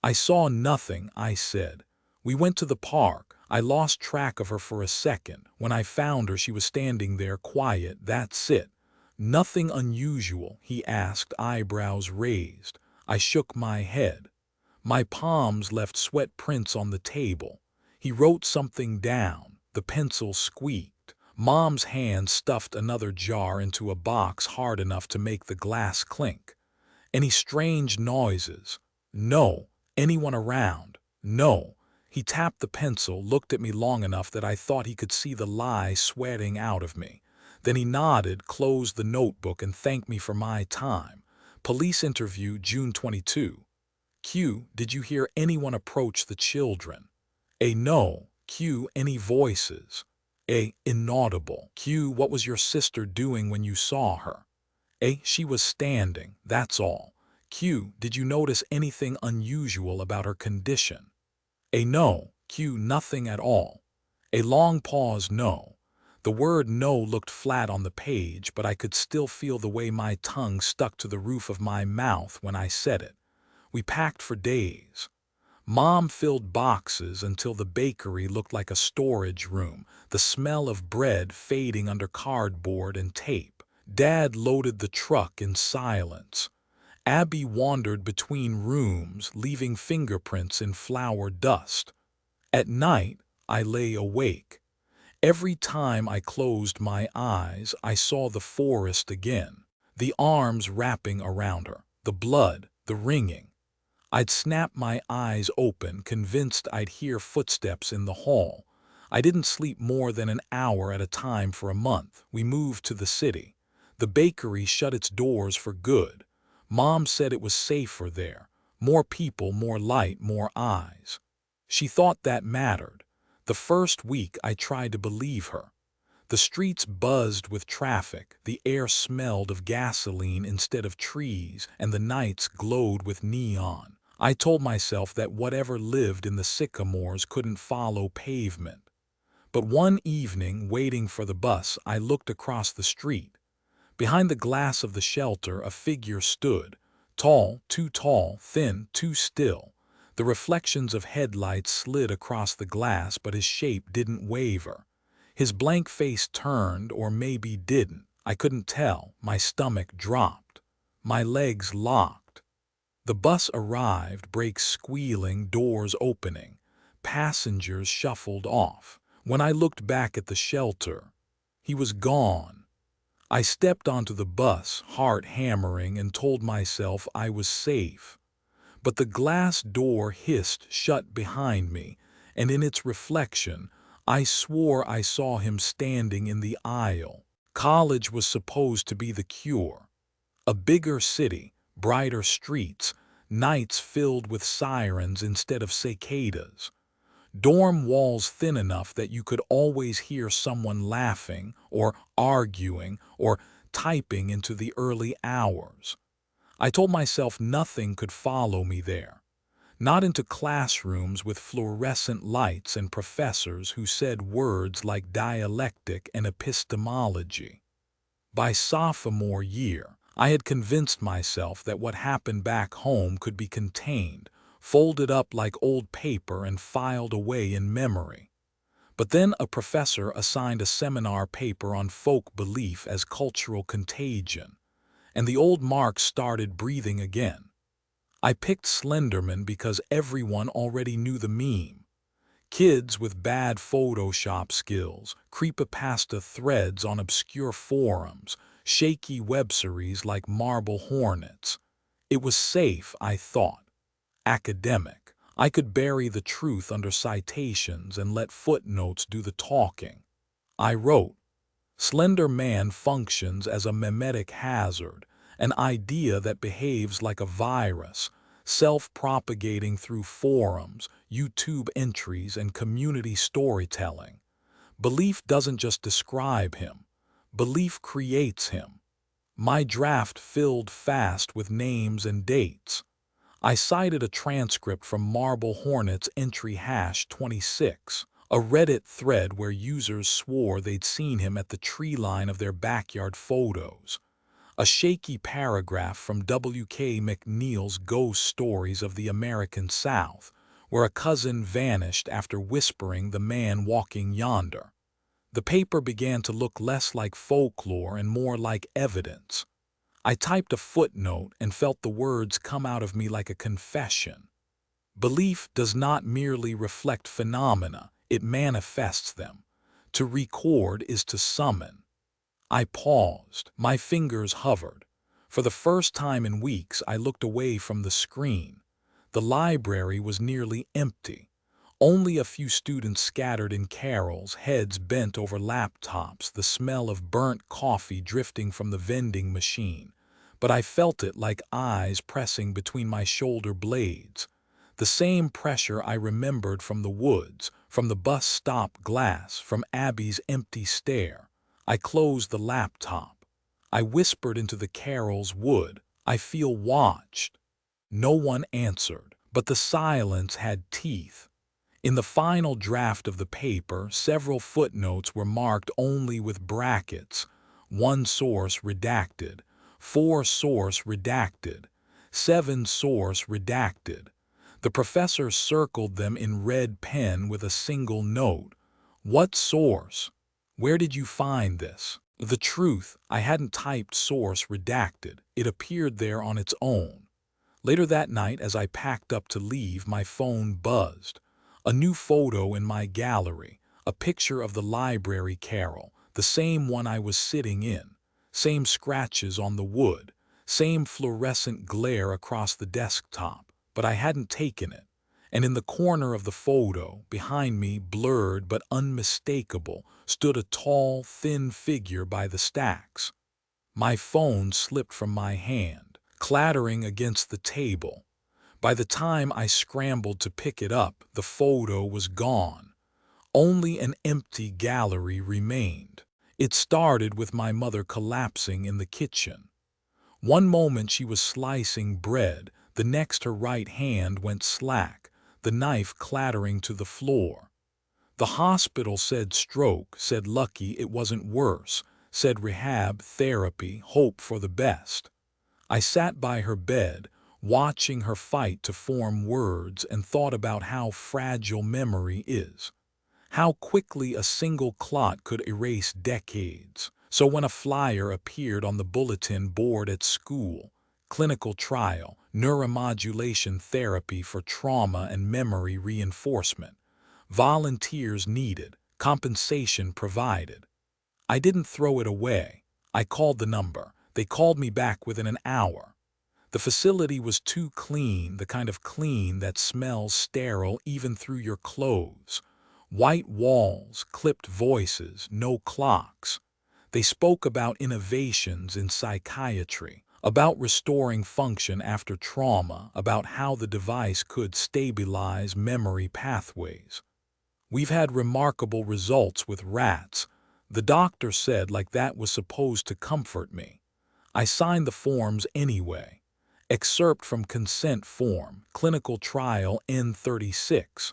"I saw nothing," I said. "We went to the park. I lost track of her for a second. When I found her, she was standing there, quiet. That's it." "Nothing unusual?" he asked, eyebrows raised. I shook my head. My palms left sweat prints on the table. He wrote something down. The pencil squeaked. Mom's hand stuffed another jar into a box hard enough to make the glass clink. "Any strange noises?" "No." "Anyone around?" "No." He tapped the pencil, looked at me long enough that I thought he could see the lie sweating out of me. Then he nodded, closed the notebook, and thanked me for my time. Police interview, June 22. Q. Did you hear anyone approach the children? A. No. Q. Any voices? A. Inaudible. Q. What was your sister doing when you saw her? A. She was standing, that's all. Q. Did you notice anything unusual about her condition? A. No. Q. Nothing at all. A long pause. No. The word no looked flat on the page, but I could still feel the way my tongue stuck to the roof of my mouth when I said it. We packed for days. Mom filled boxes until the bakery looked like a storage room, the smell of bread fading under cardboard and tape. Dad loaded the truck in silence. Abby wandered between rooms, leaving fingerprints in flour dust. At night, I lay awake. Every time I closed my eyes, I saw the forest again, the arms wrapping around her, the blood, the ringing. I'd snap my eyes open, convinced I'd hear footsteps in the hall. I didn't sleep more than an hour at a time for a month. We moved to the city. The bakery shut its doors for good. Mom said it was safer there. More people, more light, more eyes. She thought that mattered. The first week I tried to believe her. The streets buzzed with traffic, the air smelled of gasoline instead of trees, and the nights glowed with neon. I told myself that whatever lived in the Sycamores couldn't follow pavement. But one evening, waiting for the bus, I looked across the street. Behind the glass of the shelter, a figure stood. Tall, too tall, thin, too still. The reflections of headlights slid across the glass, but his shape didn't waver. His blank face turned, or maybe didn't. I couldn't tell. My stomach dropped. My legs locked. The bus arrived, brakes squealing, doors opening. Passengers shuffled off. When I looked back at the shelter, he was gone. I stepped onto the bus, heart hammering, and told myself I was safe. But the glass door hissed shut behind me, and in its reflection, I swore I saw him standing in the aisle. College was supposed to be the cure. A bigger city, brighter streets, nights filled with sirens instead of cicadas. Dorm walls thin enough that you could always hear someone laughing or arguing or typing into the early hours. I told myself nothing could follow me there. Not into classrooms with fluorescent lights and professors who said words like dialectic and epistemology. By sophomore year, I had convinced myself that what happened back home could be contained, folded up like old paper and filed away in memory. But then a professor assigned a seminar paper on folk belief as cultural contagion, and the old marks started breathing again. I picked Slenderman because everyone already knew the meme. Kids with bad Photoshop skills, Creepypasta threads on obscure forums, shaky web series like Marble Hornets. It was safe, I thought. Academic. I could bury the truth under citations and let footnotes do the talking. I wrote, Slender Man functions as a memetic hazard, an idea that behaves like a virus, self-propagating through forums, YouTube entries, and community storytelling. Belief doesn't just describe him. Belief creates him. My draft filled fast with names and dates. I cited a transcript from Marble Hornets entry #26, a Reddit thread where users swore they'd seen him at the tree line of their backyard photos. A shaky paragraph from W.K. McNeil's Ghost Stories of the American South, where a cousin vanished after whispering the man walking yonder. The paper began to look less like folklore and more like evidence. I typed a footnote and felt the words come out of me like a confession. Belief does not merely reflect phenomena, it manifests them. To record is to summon. I paused. My fingers hovered. For the first time in weeks, I looked away from the screen. The library was nearly empty. Only a few students scattered in carols, heads bent over laptops, the smell of burnt coffee drifting from the vending machine. But I felt it like eyes pressing between my shoulder blades. The same pressure I remembered from the woods, from the bus stop glass, from Abby's empty stare. I closed the laptop. I whispered into the carol's wood, "I feel watched." No one answered, but the silence had teeth. In the final draft of the paper, several footnotes were marked only with brackets. 1 source redacted, 4 source redacted, 7 source redacted. The professor circled them in red pen with a single note. What source? Where did you find this? The truth, I hadn't typed source redacted. It appeared there on its own. Later that night, as I packed up to leave, my phone buzzed. A new photo in my gallery, a picture of the library carol, the same one I was sitting in, same scratches on the wood, same fluorescent glare across the desktop, but I hadn't taken it. And in the corner of the photo, behind me, blurred but unmistakable, stood a tall, thin figure by the stacks. My phone slipped from my hand, clattering against the table. By the time I scrambled to pick it up, the photo was gone. Only an empty gallery remained. It started with my mother collapsing in the kitchen. One moment she was slicing bread, the next her right hand went slack, the knife clattering to the floor. The hospital said stroke, said lucky it wasn't worse, said rehab, therapy, hope for the best. I sat by her bed, watching her fight to form words, and thought about how fragile memory is. How quickly a single clot could erase decades. So when a flyer appeared on the bulletin board at school, clinical trial, neuromodulation therapy for trauma and memory reinforcement, volunteers needed, compensation provided. I didn't throw it away. I called the number. They called me back within an hour. The facility was too clean, the kind of clean that smells sterile even through your clothes. White walls, clipped voices, no clocks. They spoke about innovations in psychiatry, about restoring function after trauma, about how the device could stabilize memory pathways. "We've had remarkable results with rats," the doctor said, like that was supposed to comfort me. I signed the forms anyway. Excerpt from consent form, clinical trial N36.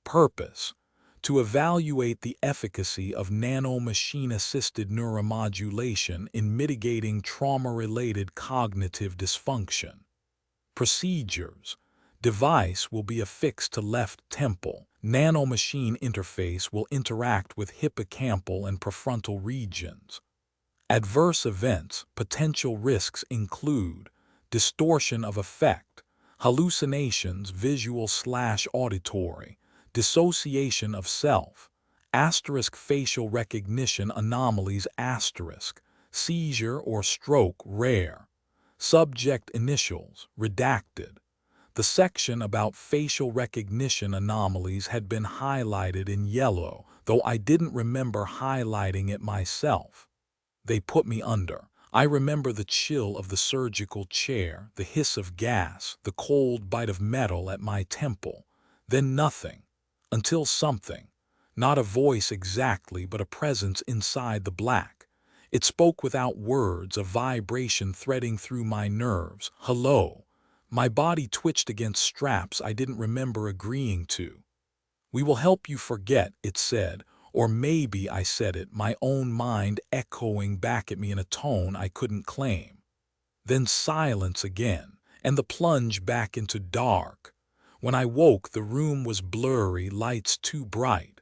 Purpose: to evaluate the efficacy of nanomachine-assisted neuromodulation in mitigating trauma-related cognitive dysfunction. Procedures: device will be affixed to left temple. Nanomachine interface will interact with hippocampal and prefrontal regions. Adverse events, potential risks include distortion of effect, hallucinations visual/auditory, dissociation of self, facial recognition anomalies, seizure or stroke rare, subject initials redacted. The section about facial recognition anomalies had been highlighted in yellow, though I didn't remember highlighting it myself. They put me under. I remember the chill of the surgical chair, the hiss of gas, the cold bite of metal at my temple. Then nothing. Until something. Not a voice exactly, but a presence inside the black. It spoke without words, a vibration threading through my nerves. Hello. My body twitched against straps I didn't remember agreeing to. "We will help you forget," it said. Or maybe I said it, my own mind echoing back at me in a tone I couldn't claim. Then silence again, and the plunge back into dark. When I woke, the room was blurry, lights too bright.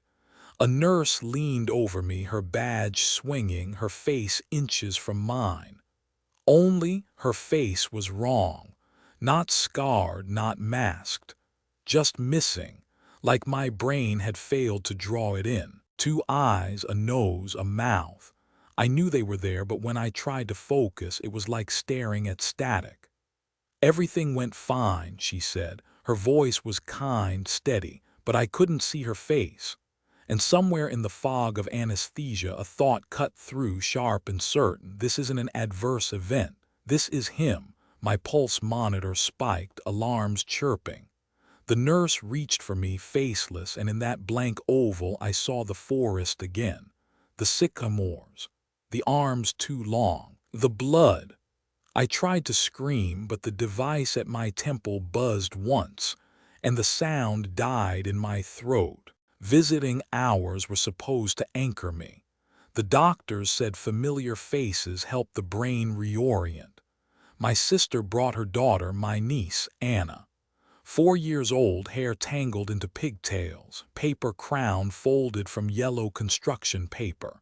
A nurse leaned over me, her badge swinging, her face inches from mine. Only her face was wrong. Not scarred, not masked. Just missing, like my brain had failed to draw it in. 2 eyes, a nose, a mouth. I knew they were there, but when I tried to focus, it was like staring at static. "Everything went fine," she said. Her voice was kind, steady, but I couldn't see her face. And somewhere in the fog of anesthesia, a thought cut through, sharp and certain. This isn't an adverse event. This is him. My pulse monitor spiked, alarms chirping. The nurse reached for me, faceless, and in that blank oval I saw the forest again. The sycamores. The arms too long. The blood. I tried to scream, but the device at my temple buzzed once, and the sound died in my throat. Visiting hours were supposed to anchor me. The doctors said familiar faces helped the brain reorient. My sister brought her daughter, my niece, Anna. 4 years old, hair tangled into pigtails, paper crown folded from yellow construction paper.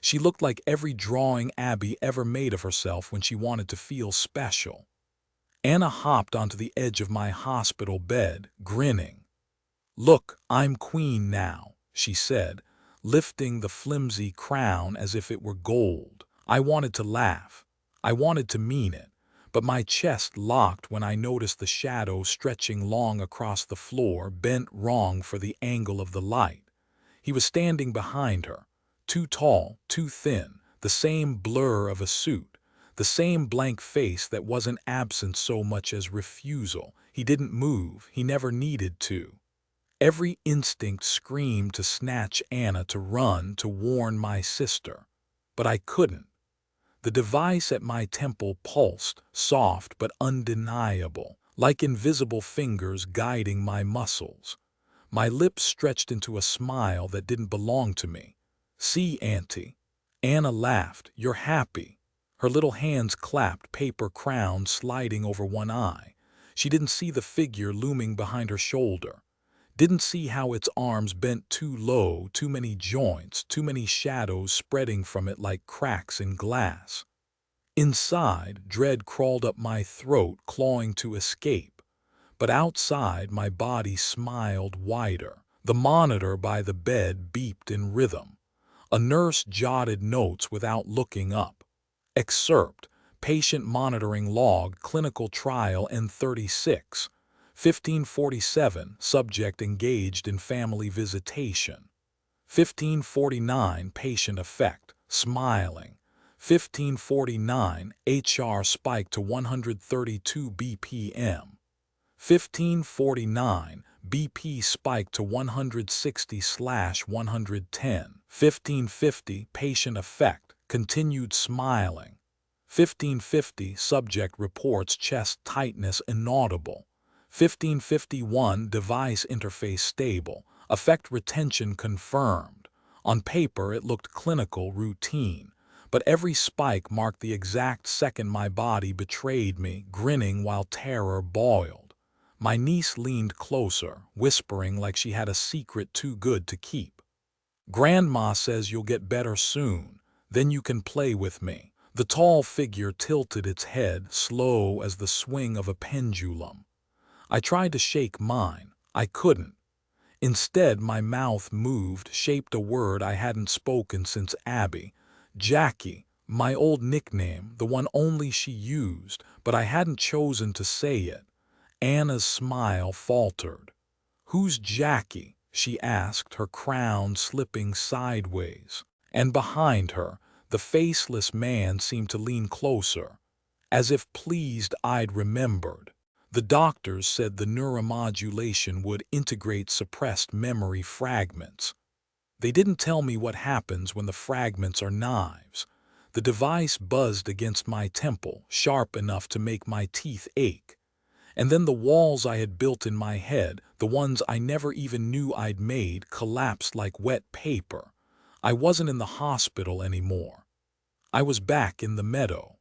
She looked like every drawing Abby ever made of herself when she wanted to feel special. Anna hopped onto the edge of my hospital bed, grinning. "Look, I'm queen now," she said, lifting the flimsy crown as if it were gold. I wanted to laugh. I wanted to mean it, but my chest locked when I noticed the shadow stretching long across the floor, bent wrong for the angle of the light. He was standing behind her, too tall, too thin, the same blur of a suit, the same blank face that wasn't absent so much as refusal. He didn't move, he never needed to. Every instinct screamed to snatch Anna, to run, to warn my sister. But I couldn't. The device at my temple pulsed, soft but undeniable, like invisible fingers guiding my muscles. My lips stretched into a smile that didn't belong to me. "See, Auntie." Anna laughed. "You're happy." Her little hands clapped, paper crown sliding over one eye. She didn't see the figure looming behind her shoulder. Didn't see how its arms bent too low, too many joints, too many shadows spreading from it like cracks in glass. Inside, dread crawled up my throat, clawing to escape. But outside, my body smiled wider. The monitor by the bed beeped in rhythm. A nurse jotted notes without looking up. Excerpt: patient monitoring log, clinical trial N36. 1547, subject engaged in family visitation. 1549, patient effect, smiling. 1549, HR spiked to 132 BPM. 1549, BP spiked to 160/110. 1550, patient effect, continued smiling. 1550, subject reports chest tightness inaudible. 1551, device interface stable, effect retention confirmed. On paper it looked clinical, routine, but every spike marked the exact second my body betrayed me, grinning while terror boiled. My niece leaned closer, whispering like she had a secret too good to keep. "Grandma says you'll get better soon, then you can play with me." The tall figure tilted its head, slow as the swing of a pendulum. I tried to shake mine. I couldn't. Instead, my mouth moved, shaped a word I hadn't spoken since Abby. Jackie, my old nickname, the one only she used, but I hadn't chosen to say it. Anna's smile faltered. "Who's Jackie?" she asked, her crown slipping sideways. And behind her, the faceless man seemed to lean closer, as if pleased I'd remembered. The doctors said the neuromodulation would integrate suppressed memory fragments. They didn't tell me what happens when the fragments are knives. The device buzzed against my temple, sharp enough to make my teeth ache. And then the walls I had built in my head, the ones I never even knew I'd made, collapsed like wet paper. I wasn't in the hospital anymore. I was back in the meadow.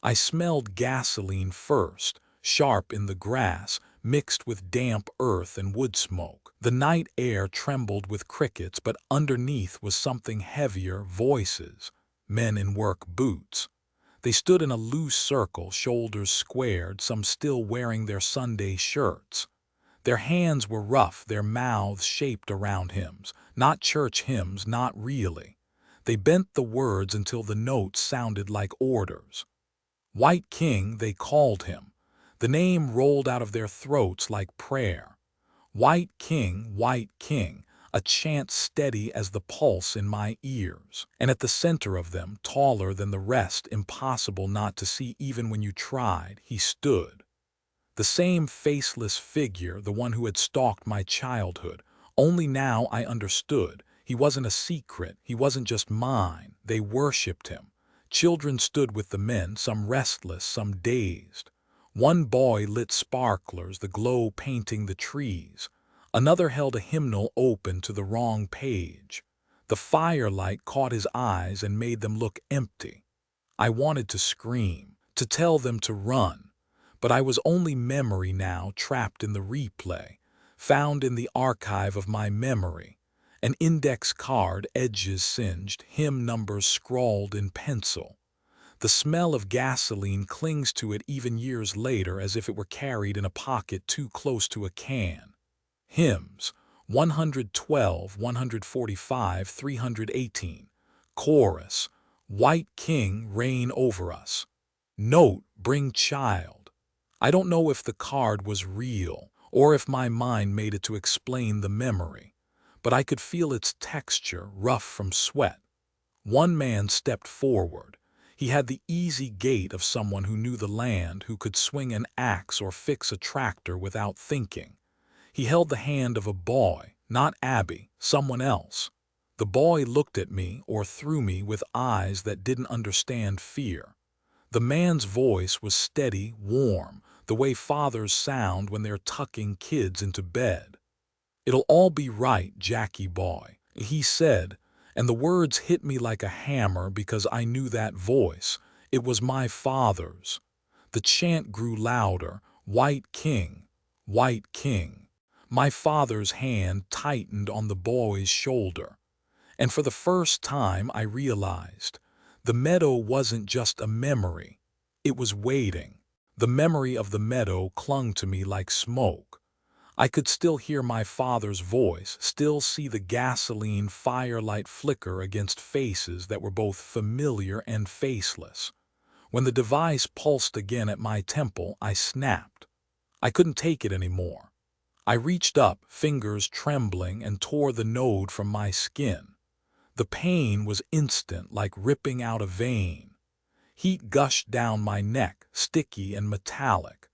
I smelled gasoline first, sharp in the grass, mixed with damp earth and wood smoke. The night air trembled with crickets, but underneath was something heavier, voices, men in work boots. They stood in a loose circle, shoulders squared, some still wearing their Sunday shirts. Their hands were rough, their mouths shaped around hymns, not church hymns, not really. They bent the words until the notes sounded like orders. White King, they called him. The name rolled out of their throats like prayer. White king, a chant steady as the pulse in my ears. And at the center of them, taller than the rest, impossible not to see even when you tried, he stood. The same faceless figure, the one who had stalked my childhood. Only now I understood. He wasn't a secret, he wasn't just mine. They worshipped him. Children stood with the men, some restless, some dazed. One boy lit sparklers, the glow painting the trees. Another held a hymnal open to the wrong page. The firelight caught his eyes and made them look empty. I wanted to scream, to tell them to run. But I was only memory now, trapped in the replay, found in the archive of my memory. An index card, edges singed, hymn numbers scrawled in pencil. The smell of gasoline clings to it even years later, as if it were carried in a pocket too close to a can. Hymns: 112, 145, 318. Chorus: White King, reign over us. Note: bring child. I don't know if the card was real, or if my mind made it to explain the memory, but I could feel its texture, rough from sweat. One man stepped forward. He had the easy gait of someone who knew the land, who could swing an axe or fix a tractor without thinking. He held the hand of a boy, not Abby, someone else. The boy looked at me, or through me, with eyes that didn't understand fear. The man's voice was steady, warm, the way fathers sound when they're tucking kids into bed. "It'll all be right, Jackie boy," he said, and the words hit me like a hammer because I knew that voice. It was my father's. The chant grew louder: White King, White King. My father's hand tightened on the boy's shoulder. And for the first time I realized the meadow wasn't just a memory. It was waiting. The memory of the meadow clung to me like smoke. I could still hear my father's voice, still see the gasoline firelight flicker against faces that were both familiar and faceless. When the device pulsed again at my temple, I snapped. I couldn't take it anymore. I reached up, fingers trembling, and tore the node from my skin. The pain was instant, like ripping out a vein. Heat gushed down my neck, sticky and metallic.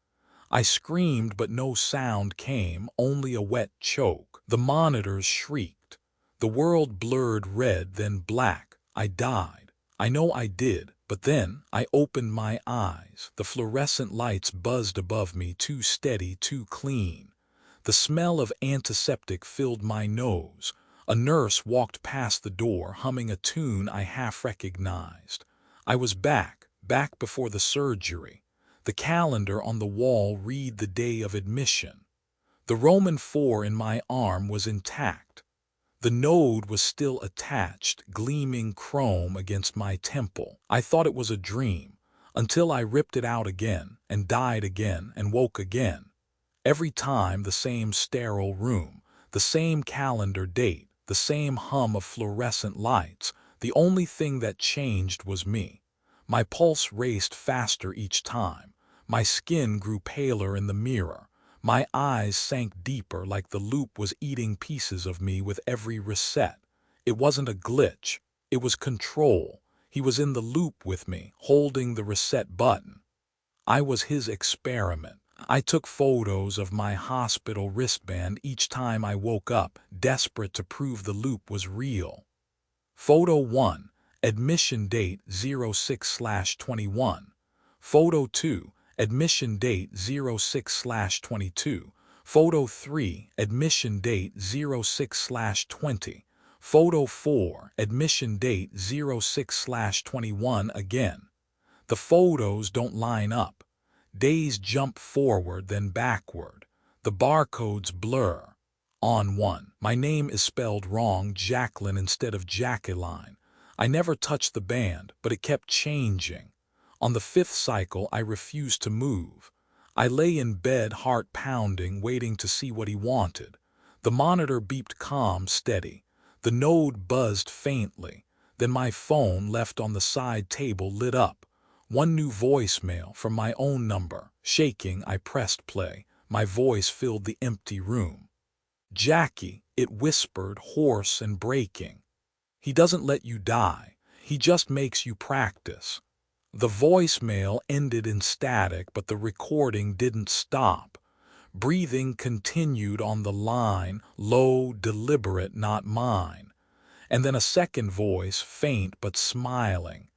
I screamed, but no sound came, only a wet choke. The monitors shrieked. The world blurred red, then black. I died. I know I did, but then I opened my eyes. The fluorescent lights buzzed above me, too steady, too clean. The smell of antiseptic filled my nose. A nurse walked past the door, humming a tune I half recognized. I was back before the surgery. The calendar on the wall read the day of admission. The Roman 4 in my arm was intact. The node was still attached, gleaming chrome against my temple. I thought it was a dream, until I ripped it out again, and died again, and woke again. Every time the same sterile room, the same calendar date, the same hum of fluorescent lights. The only thing that changed was me. My pulse raced faster each time. My skin grew paler in the mirror. My eyes sank deeper, like the loop was eating pieces of me with every reset. It wasn't a glitch. It was control. He was in the loop with me, holding the reset button. I was his experiment. I took photos of my hospital wristband each time I woke up, desperate to prove the loop was real. Photo 1, admission date 06/21. Photo 2, admission date 06/22. Photo 3, admission date 06/20. Photo 4, admission date 06/21 again. The photos don't line up. Days jump forward, then backward. The barcodes blur. On one, my name is spelled wrong, Jacqueline instead of Jacqueline. I never touched the band, but it kept changing. On the 5th cycle, I refused to move. I lay in bed, heart pounding, waiting to see what he wanted. The monitor beeped calm, steady. The node buzzed faintly. Then my phone, left on the side table, lit up. One new voicemail from my own number. Shaking, I pressed play. My voice filled the empty room. "Jackie," it whispered, hoarse and breaking. "He doesn't let you die. He just makes you practice." The voicemail ended in static, but the recording didn't stop. Breathing continued on the line, low, deliberate, not mine. And then a second voice, faint but smiling.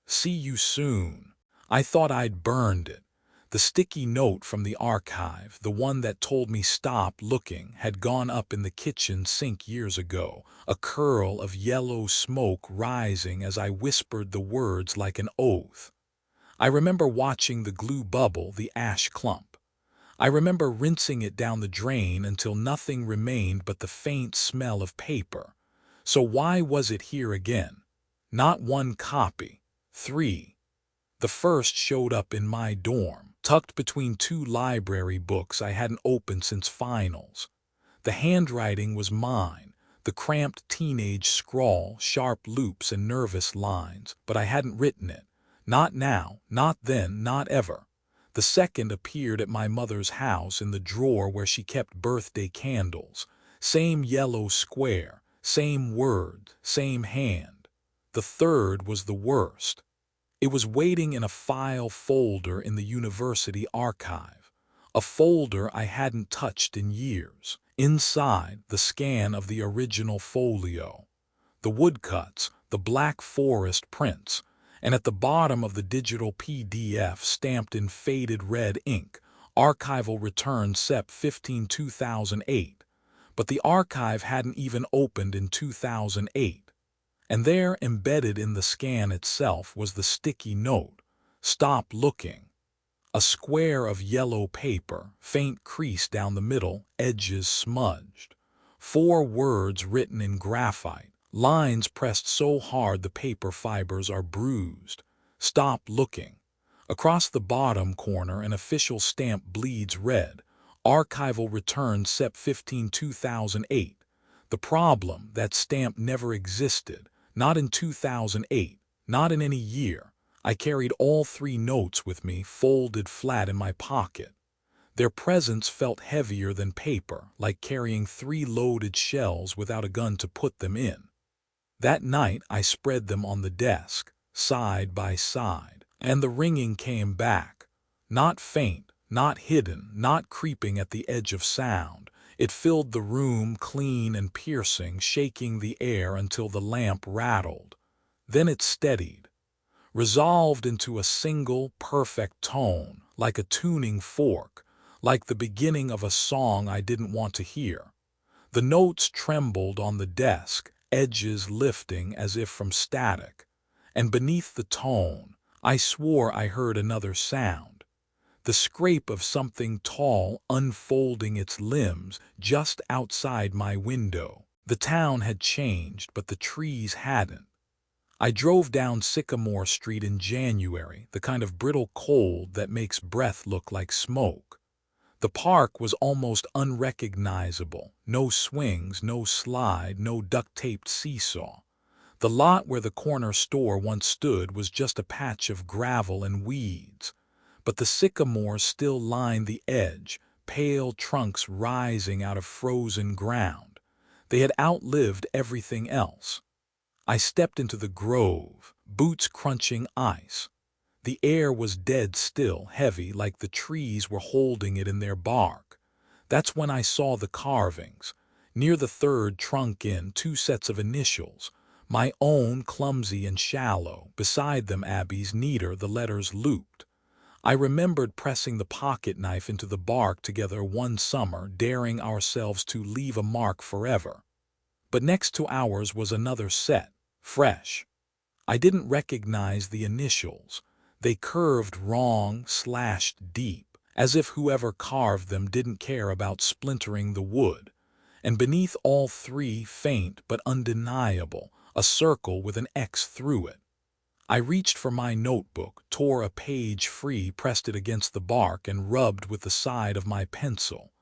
"See you soon." I thought I'd burned it. The sticky note from the archive, the one that told me stop looking, had gone up in the kitchen sink years ago, a curl of yellow smoke rising as I whispered the words like an oath. I remember watching the glue bubble, the ash clump. I remember rinsing it down the drain until nothing remained but the faint smell of paper. So why was it here again? Not one copy. 3. The first showed up in my dorm, tucked between two library books I hadn't opened since finals. The handwriting was mine, the cramped teenage scrawl, sharp loops and nervous lines, but I hadn't written it. Not now, not then, not ever. The second appeared at my mother's house in the drawer where she kept birthday candles. Same yellow square, same word, same hand. The third was the worst. It was waiting in a file folder in the university archive, a folder I hadn't touched in years. Inside, the scan of the original folio, the woodcuts, the Black Forest prints, and at the bottom of the digital PDF stamped in faded red ink, Archival Return Sep 15 2008. But the archive hadn't even opened in 2008. And there, embedded in the scan itself, was the sticky note, "Stop looking." A square of yellow paper, faint crease down the middle, edges smudged. 4 words written in graphite, lines pressed so hard the paper fibers are bruised. "Stop looking." Across the bottom corner, an official stamp bleeds red. "Archival Return Sep 15 2008. The problem, that stamp never existed. Not in 2008, not in any year. I carried all 3 notes with me, folded flat in my pocket. Their presence felt heavier than paper, like carrying 3 loaded shells without a gun to put them in. That night I spread them on the desk, side by side, and the ringing came back. Not faint, not hidden, not creeping at the edge of sound. It filled the room, clean and piercing, shaking the air until the lamp rattled. Then it steadied, resolved into a single, perfect tone, like a tuning fork, like the beginning of a song I didn't want to hear. The notes trembled on the desk, edges lifting as if from static. And beneath the tone, I swore I heard another sound. The scrape of something tall unfolding its limbs just outside my window. The town had changed, but the trees hadn't. I drove down Sycamore Street in January, the kind of brittle cold that makes breath look like smoke. The park was almost unrecognizable. No swings, no slide, no duct-taped seesaw. The lot where the corner store once stood was just a patch of gravel and weeds. But the sycamores still lined the edge, pale trunks rising out of frozen ground. They had outlived everything else. I stepped into the grove, boots crunching ice. The air was dead still, heavy, like the trees were holding it in their bark. That's when I saw the carvings. Near the third trunk in, 2 sets of initials. My own, clumsy and shallow. Beside them, Abby's, neater, the letters looped. I remembered pressing the pocket knife into the bark together one summer, daring ourselves to leave a mark forever. But next to ours was another set, fresh. I didn't recognize the initials. They curved wrong, slashed deep, as if whoever carved them didn't care about splintering the wood. And beneath all 3, faint but undeniable, a circle with an X through it. I reached for my notebook, tore a page free, pressed it against the bark, and rubbed with the side of my pencil.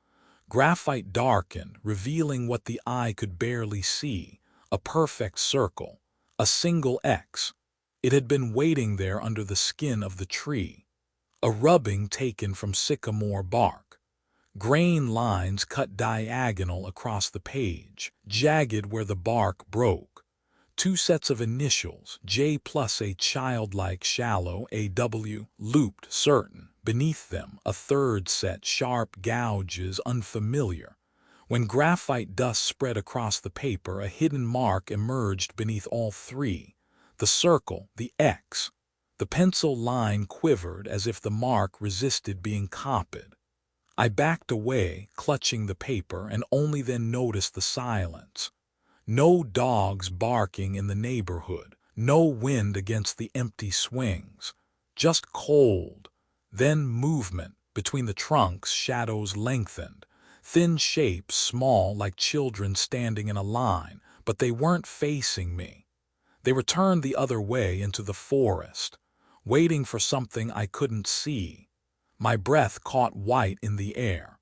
Graphite darkened, revealing what the eye could barely see, a perfect circle, a single X. It had been waiting there under the skin of the tree, a rubbing taken from sycamore bark. Grain lines cut diagonal across the page, jagged where the bark broke. Two sets of initials, J plus a childlike shallow AW, looped certain. Beneath them, a third set, sharp gouges unfamiliar. When graphite dust spread across the paper, a hidden mark emerged beneath all three. The circle, the X. The pencil line quivered as if the mark resisted being copied. I backed away, clutching the paper, and only then noticed the silence. No dogs barking in the neighborhood, no wind against the empty swings. Just cold. Then movement. Between the trunks, shadows lengthened. Thin shapes, small like children standing in a line, but they weren't facing me. They were turned the other way into the forest, waiting for something I couldn't see. My breath caught white in the air.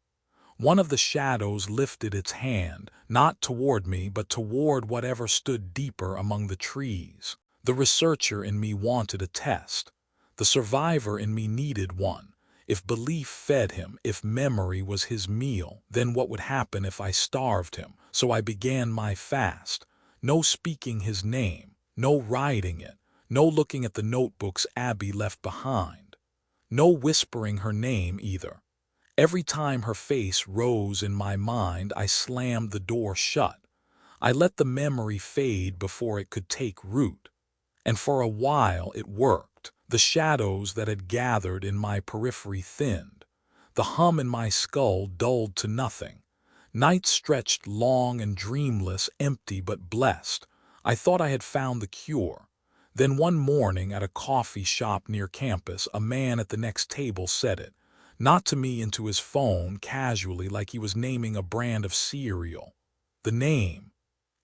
One of the shadows lifted its hand, not toward me, but toward whatever stood deeper among the trees. The researcher in me wanted a test. The survivor in me needed one. If belief fed him, if memory was his meal, then what would happen if I starved him? So I began my fast. No speaking his name, no writing it, no looking at the notebooks Abby left behind. No whispering her name either. Every time her face rose in my mind, I slammed the door shut. I let the memory fade before it could take root. And for a while it worked. The shadows that had gathered in my periphery thinned. The hum in my skull dulled to nothing. Nights stretched long and dreamless, empty but blessed. I thought I had found the cure. Then one morning at a coffee shop near campus, a man at the next table said it. Not to me, into his phone, casually, like he was naming a brand of cereal. The name.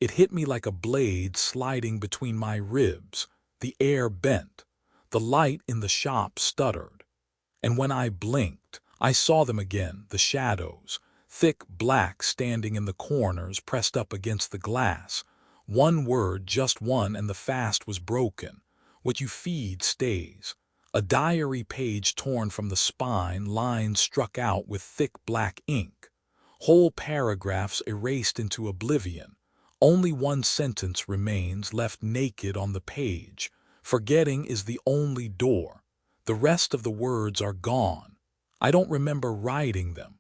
It hit me like a blade sliding between my ribs. The air bent. The light in the shop stuttered. And when I blinked, I saw them again, the shadows, thick black standing in the corners, pressed up against the glass. One word, just one, and the fast was broken. What you feed stays. A diary page torn from the spine, lines struck out with thick black ink. Whole paragraphs erased into oblivion. Only one sentence remains, left naked on the page. Forgetting is the only door. The rest of the words are gone. I don't remember writing them.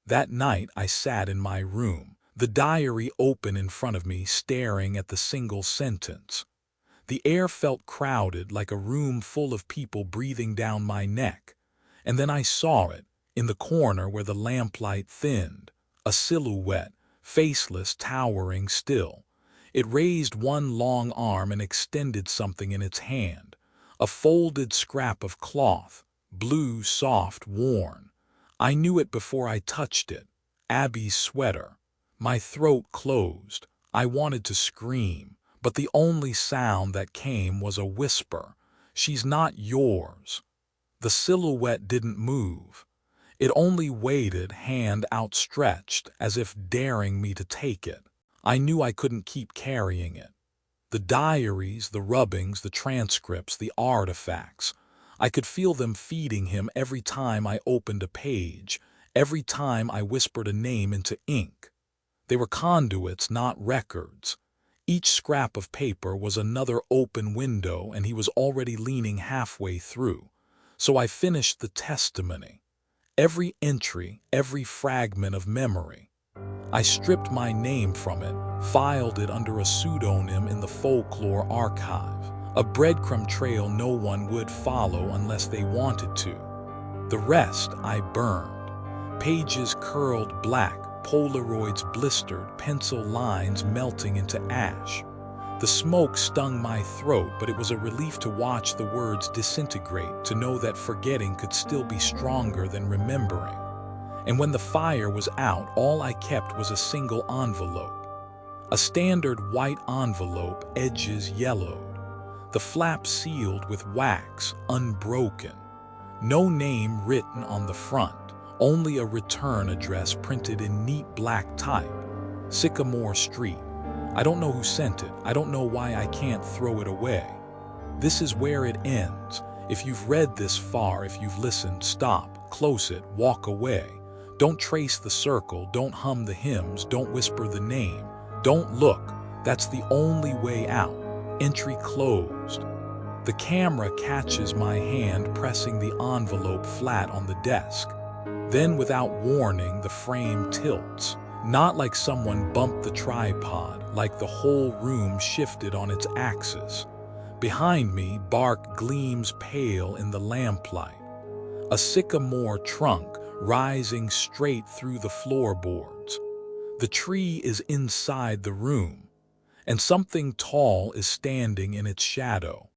That night I sat in my room, the diary open in front of me, staring at the single sentence. The air felt crowded, like a room full of people breathing down my neck. And then I saw it, in the corner where the lamplight thinned, a silhouette, faceless, towering still. It raised one long arm and extended something in its hand, a folded scrap of cloth, blue, soft, worn. I knew it before I touched it. Abby's sweater. My throat closed. I wanted to scream, but the only sound that came was a whisper. She's not yours. The silhouette didn't move. It only waited, hand outstretched, as if daring me to take it. I knew I couldn't keep carrying it. The diaries, the rubbings, the transcripts, the artifacts. I could feel them feeding him every time I opened a page, every time I whispered a name into ink. They were conduits, not records. Each scrap of paper was another open window, and he was already leaning halfway through. So I finished the testimony. Every entry, every fragment of memory. I stripped my name from it, filed it under a pseudonym in the Folklore archive, a breadcrumb trail no one would follow unless they wanted to. The rest I burned. Pages curled black, Polaroids blistered, pencil lines melting into ash. The smoke stung my throat, but it was a relief to watch the words disintegrate, to know that forgetting could still be stronger than remembering. And when the fire was out, all I kept was a single envelope. A standard white envelope, edges yellowed. The flap sealed with wax, unbroken. No name written on the front, only a return address printed in neat black type. Sycamore Street. I don't know who sent it. I don't know why I can't throw it away. This is where it ends. If you've read this far, if you've listened, stop, close it, walk away. Don't trace the circle, don't hum the hymns, don't whisper the name. Don't look, that's the only way out. Entry closed. The camera catches my hand pressing the envelope flat on the desk. Then, without warning, the frame tilts. Not like someone bumped the tripod, like the whole room shifted on its axis. Behind me, bark gleams pale in the lamplight. A sycamore trunk rising straight through the floorboards. The tree is inside the room, and something tall is standing in its shadow.